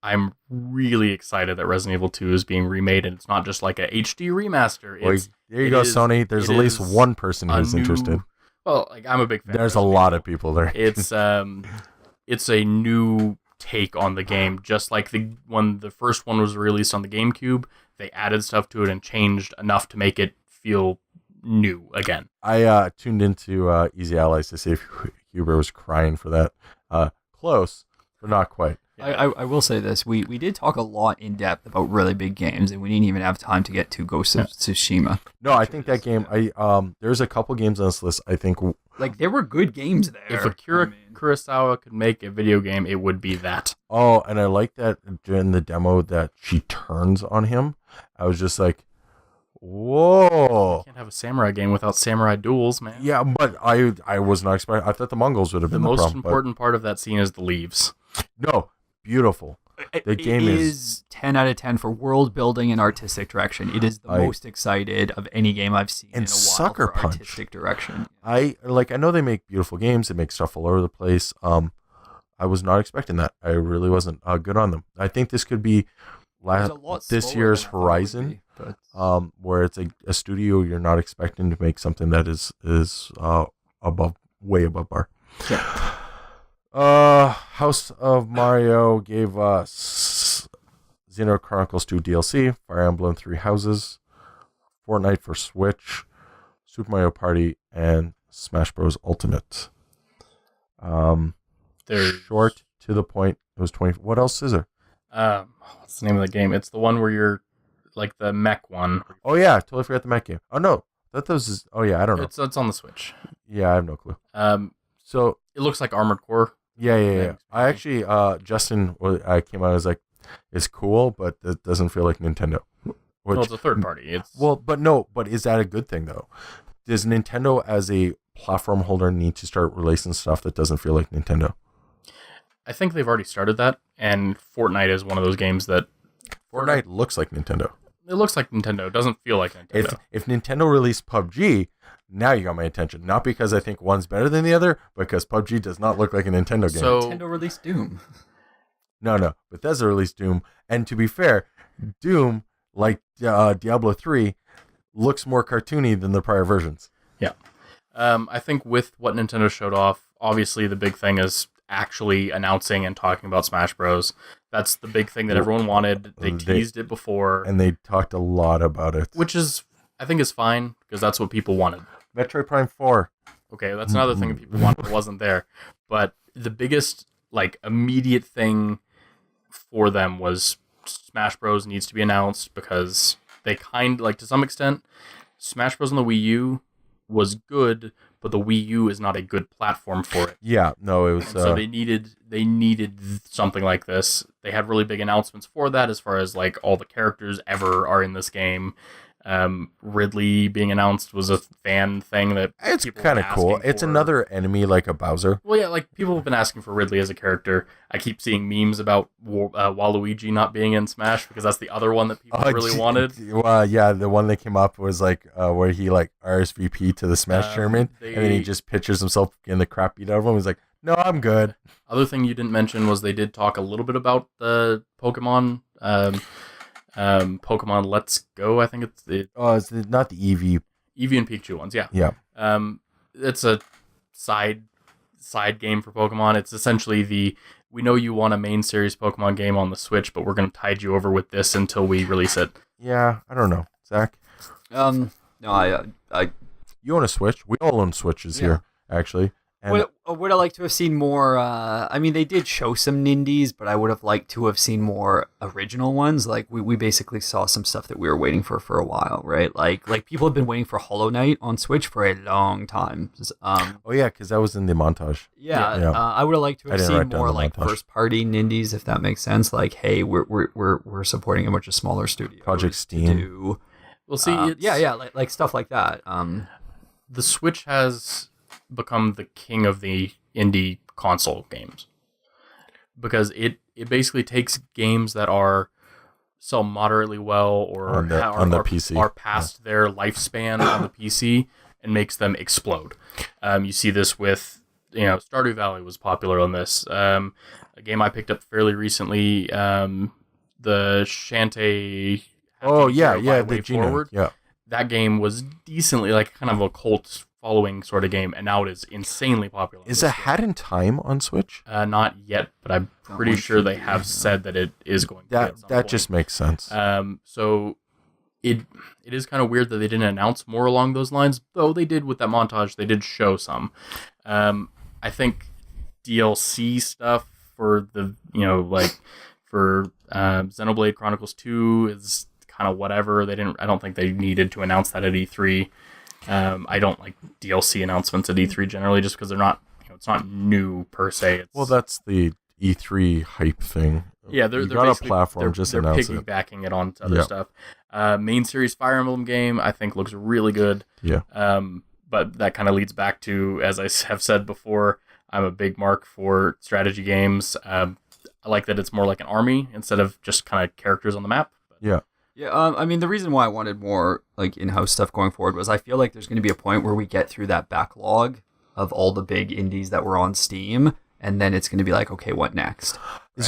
I'm really excited that Resident Evil 2 is being remade, and it's not just like a HD remaster. There you go, Sony. There's at least one person who's interested. Well, like, I'm a big fan. There's a lot of people there. It's a new take on the game, just like when the first one was released on the GameCube. They added stuff to it and changed enough to make it feel new again. I tuned into Easy Allies to see if Huber was crying for that. Close, but not quite. I will say this. We did talk a lot in depth about really big games, and we didn't even have time to get to Ghost of Tsushima. No, I think that game, there's a couple games on this list, I think. Like, there were good games there. If Akira Kurosawa could make a video game, it would be that. Oh, and I like that during the demo that she turns on him. I was just like, whoa. You can't have a samurai game without samurai duels, man. Yeah, but I was not expecting. I thought the Mongols would have been the most problem, important part of that scene is the leaves. No, beautiful. The game is 10 out of 10 for world building and artistic direction. It is the most excited of any game I've seen in a while Sucker for Punch. artistic direction. I know they make beautiful games. They make stuff all over the place. I was not expecting that. I really wasn't good on them. I think this could be this year's Horizon, where it's a studio you're not expecting to make something that is way above bar. Yeah. House of Mario gave us Xenoblade Chronicles 2 DLC, Fire Emblem 3 Houses, Fortnite for Switch, Super Mario Party, and Smash Bros. Ultimate. They're short, to the point. It was 20. What else is there? What's the name of the game? It's the one where you're like the mech one. Oh yeah, totally forgot the mech game. Oh no, that was. Oh yeah, I don't know. It's on the Switch. Yeah, I have no clue. So it looks like Armored Core. Yeah. I actually, Justin, I came out as like, it's cool, but it doesn't feel like Nintendo. Well, it's a third party. But is that a good thing though? Does Nintendo as a platform holder need to start releasing stuff that doesn't feel like Nintendo? I think they've already started that, and Fortnite is one of those games that Fortnite looks like Nintendo. It looks like Nintendo. It doesn't feel like Nintendo. If Nintendo released PUBG, now you got my attention. Not because I think one's better than the other, but because PUBG does not look like a Nintendo game. So, Nintendo released Doom. No. Bethesda released Doom. And to be fair, Doom, like Diablo 3, looks more cartoony than the prior versions. Yeah. I think with what Nintendo showed off, obviously the big thing is actually announcing and talking about Smash Bros. That's the big thing that everyone wanted. They teased it before. And they talked a lot about it. Which is, I think is fine, because that's what people wanted. Metroid Prime 4. Okay, that's another thing that people wanted that wasn't there. But the biggest, like, immediate thing for them was Smash Bros. Needs to be announced, because they to some extent, Smash Bros. On the Wii U was good, but the Wii U is not a good platform for it. Yeah, no, it was. So they needed something like this. They had really big announcements for that, as far as like all the characters ever are in this game. Ridley being announced was a fan thing that it's kind of cool. It's another enemy like a Bowser. Well, yeah, like people have been asking for Ridley as a character. I keep seeing memes about Waluigi not being in Smash, because that's the other one that people really wanted. Well, yeah, the one that came up was like where he like RSVP to the Smash tournament, and then he just pictures himself getting the crap beat out of him. He's like, "No, I'm good." Other thing you didn't mention was they did talk a little bit about the Pokemon. Pokemon Let's Go, I think it's not the Eevee and Pikachu ones, yeah. It's a side game for Pokemon. It's essentially we know you want a main series Pokemon game on the Switch, but we're going to tide you over with this until we release it. Yeah, I don't know. Zach? No, I you own a Switch? We all own Switches here, actually. And would I like to have seen more? I mean, they did show some Nindies, but I would have liked to have seen more original ones. Like we basically saw some stuff that we were waiting for a while, right? Like people have been waiting for Hollow Knight on Switch for a long time. Oh yeah, because that was in the montage. Yeah. I would have liked to have seen more like first party Nindies, if that makes sense. Like, hey, we're supporting a bunch of smaller studios. Project Steam. We'll see. Like stuff like that. The Switch has become the king of the indie console games, because it basically takes games that sell moderately well or on the PC are past their lifespan on the PC and makes them explode. You see this with Stardew Valley was popular on this. A game I picked up fairly recently, the Shantae. The Forward. Yeah, that game was decently like kind of a cult following sort of game, and now it is insanely popular. Is it Hat in Time on Switch? Not yet, but I'm pretty sure they have said that it is going to. That just makes sense. So it is kind of weird that they didn't announce more along those lines, though they did with that montage. They did show some. I think DLC stuff for the for Xenoblade Chronicles 2 is kind of whatever. I don't think they needed to announce that at E3. I don't like DLC announcements at E3 generally, just because they're not, it's not new per se. Well, that's the E3 hype thing. Yeah, they're got a platform, just announce it. They're piggybacking it on to other stuff. Main series Fire Emblem game, I think looks really good. Yeah. But that kind of leads back to, as I have said before, I'm a big mark for strategy games. I like that it's more like an army instead of just kind of characters on the map. Yeah. Yeah, I mean, the reason why I wanted more like in-house stuff going forward was I feel like there's going to be a point where we get through that backlog of all the big indies that were on Steam, and then it's going to be like, okay, what next? Is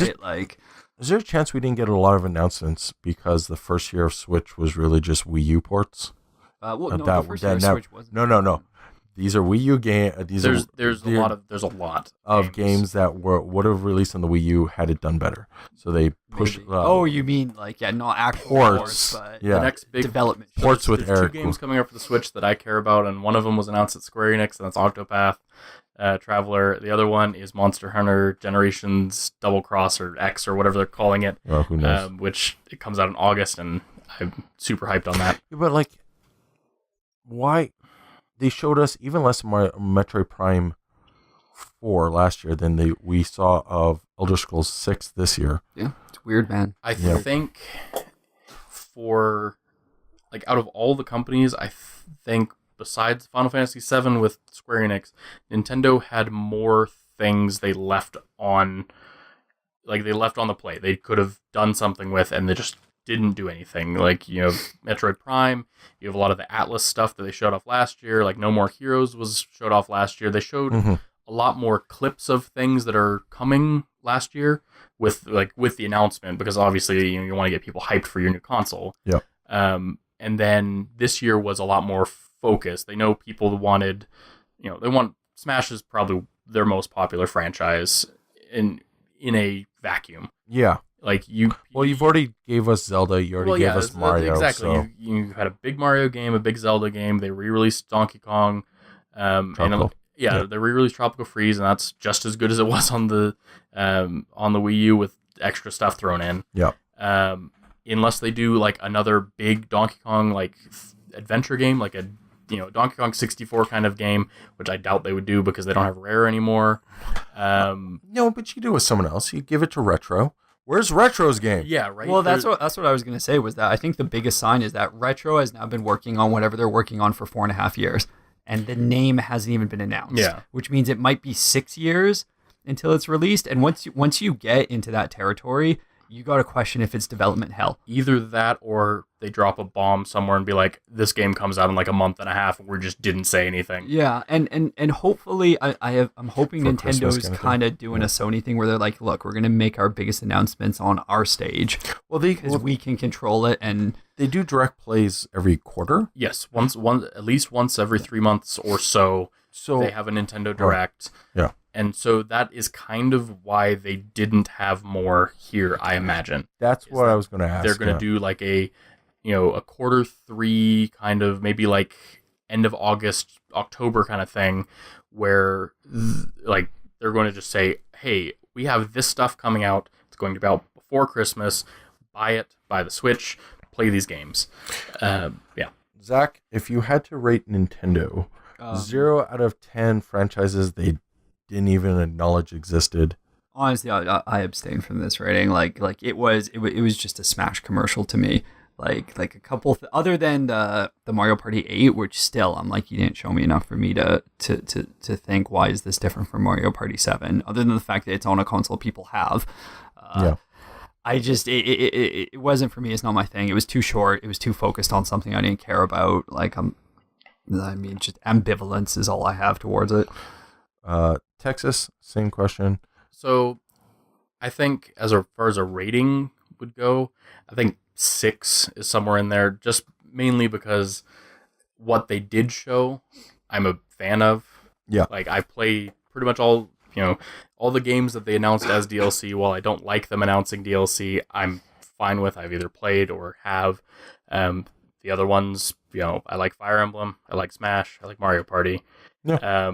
there a chance we didn't get a lot of announcements because the first year of Switch was really just Wii U ports? The first year of Switch wasn't. No. These are Wii U games. There's a lot of games that would have released on the Wii U had it done better. So they push. You mean like not actual ports, but the next big development ports with Eric. Two games coming up for the Switch that I care about, and one of them was announced at Square Enix, and that's Octopath Traveler. The other one is Monster Hunter Generations Double Cross or X or whatever they're calling it. Who knows? Which it comes out in August, and I'm super hyped on that. Yeah, but like, why they showed us even less Metroid Prime 4 last year than we saw of Elder Scrolls 6 this year. Yeah, it's weird, man. I think for like out of all the companies, I think besides Final Fantasy VII with Square Enix, Nintendo had more things they left on the plate. They could have done something with, and they just didn't do anything. Like, you know, Metroid Prime, you have a lot of the Atlas stuff that they showed off last year. Like No More Heroes was showed off last year. They showed a lot more clips of things that are coming last year with the announcement, because obviously you want to get people hyped for your new console. Yeah. And then this year was a lot more focused. They know people wanted, Smash is probably their most popular franchise in a vacuum. Yeah. Like you've already gave us Zelda. You already gave us Mario. Exactly. So. You had a big Mario game, a big Zelda game. They re-released Donkey Kong. They re-released Tropical Freeze, and that's just as good as it was on the Wii U with extra stuff thrown in. Yeah. Unless they do like another big Donkey Kong like adventure game, like a Donkey Kong 64 kind of game, which I doubt they would do because they don't have Rare anymore. No, but you do with someone else. You give it to Retro. Where's Retro's game? Yeah, right. Well, that's what I was going to say, was that I think the biggest sign is that Retro has now been working on whatever they're working on for 4.5 years, and the name hasn't even been announced. Yeah. Which means it might be 6 years until it's released, and once you get into that territory, you got to question if it's development hell. Either that, or they drop a bomb somewhere and be like, this game comes out in like a month and a half, and we just didn't say anything. Yeah, and hopefully, I'm hoping For Nintendo's kind of doing a Sony thing where they're like, look, we're going to make our biggest announcements on our stage. Well, because we can control it, and they do direct plays every quarter. Yes, at least once every 3 months or so. So they have a Nintendo Direct. Yeah. And so that is kind of why they didn't have more here, I imagine. That's what I was going to ask. They're going to do like a quarter 3 kind of, maybe like end of August, October kind of thing, where like they're going to just say, hey, we have this stuff coming out. It's going to be out before Christmas. Buy the Switch, play these games. Yeah. Zach, if you had to rate Nintendo, 0 out of 10 franchises they didn't even acknowledge existed. Honestly, I abstain from this rating. Like it was just a Smash commercial to me. Like a couple other than the Mario Party 8, which still I'm like, you didn't show me enough for me to think, why is this different from Mario Party 7? Other than the fact that it's on a console people have. I just it wasn't for me. It's not my thing. It was too short. It was too focused on something I didn't care about. Just ambivalence is all I have towards it. Texas, same question. So I think as far as a rating would go, I think 6 is somewhere in there, just mainly because what they did show, I'm a fan of. Yeah. Like I play pretty much all the games that they announced as DLC. While I don't like them announcing DLC, I'm fine with. I've either played or have. The other ones, I like Fire Emblem, I like Smash, I like Mario Party. Yeah.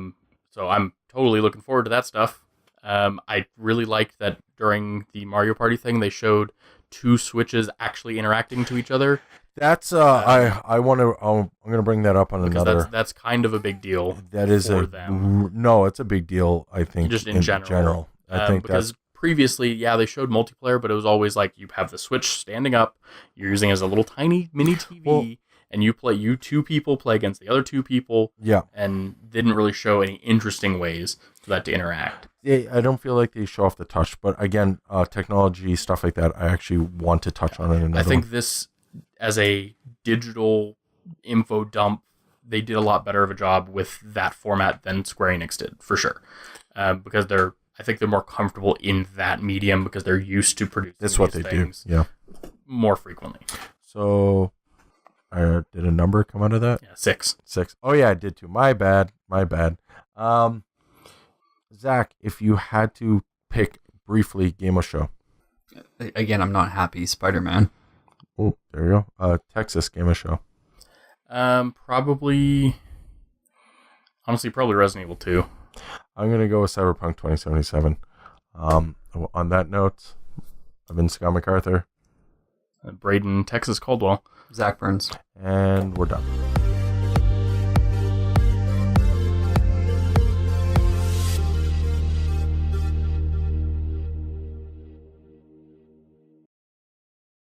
So I'm totally looking forward to that stuff. I really liked that during the Mario Party thing, they showed 2 Switches actually interacting to each other. That's I want to. I'm going to bring that up on because another. That's kind of a big deal. That is for them. No, it's a big deal. I think just in general. I think because previously, they showed multiplayer, but it was always like you have the Switch standing up, you're using it as a little tiny mini TV. And you 2 people play against the other 2 people. Yeah. And didn't really show any interesting ways for that to interact. Yeah, I don't feel like they show off the touch, but again, technology, stuff like that, I actually want to touch on it. I think this, as a digital info dump, they did a lot better of a job with that format than Square Enix did, for sure. Because I think they're more comfortable in that medium because they're used to producing That's what they do. Yeah. More frequently. So... did a number come out of that? Yeah, 6. Oh yeah, I did too. My bad. Zach, if you had to pick briefly game or show. Again, I'm not happy. Spider-Man. Oh, there you go. Texas game or show. Honestly, probably Resident Evil 2. I'm gonna go with Cyberpunk 2077. On that note, I've been Scott MacArthur. Braden, Texas Caldwell. Zach Burns. And we're done.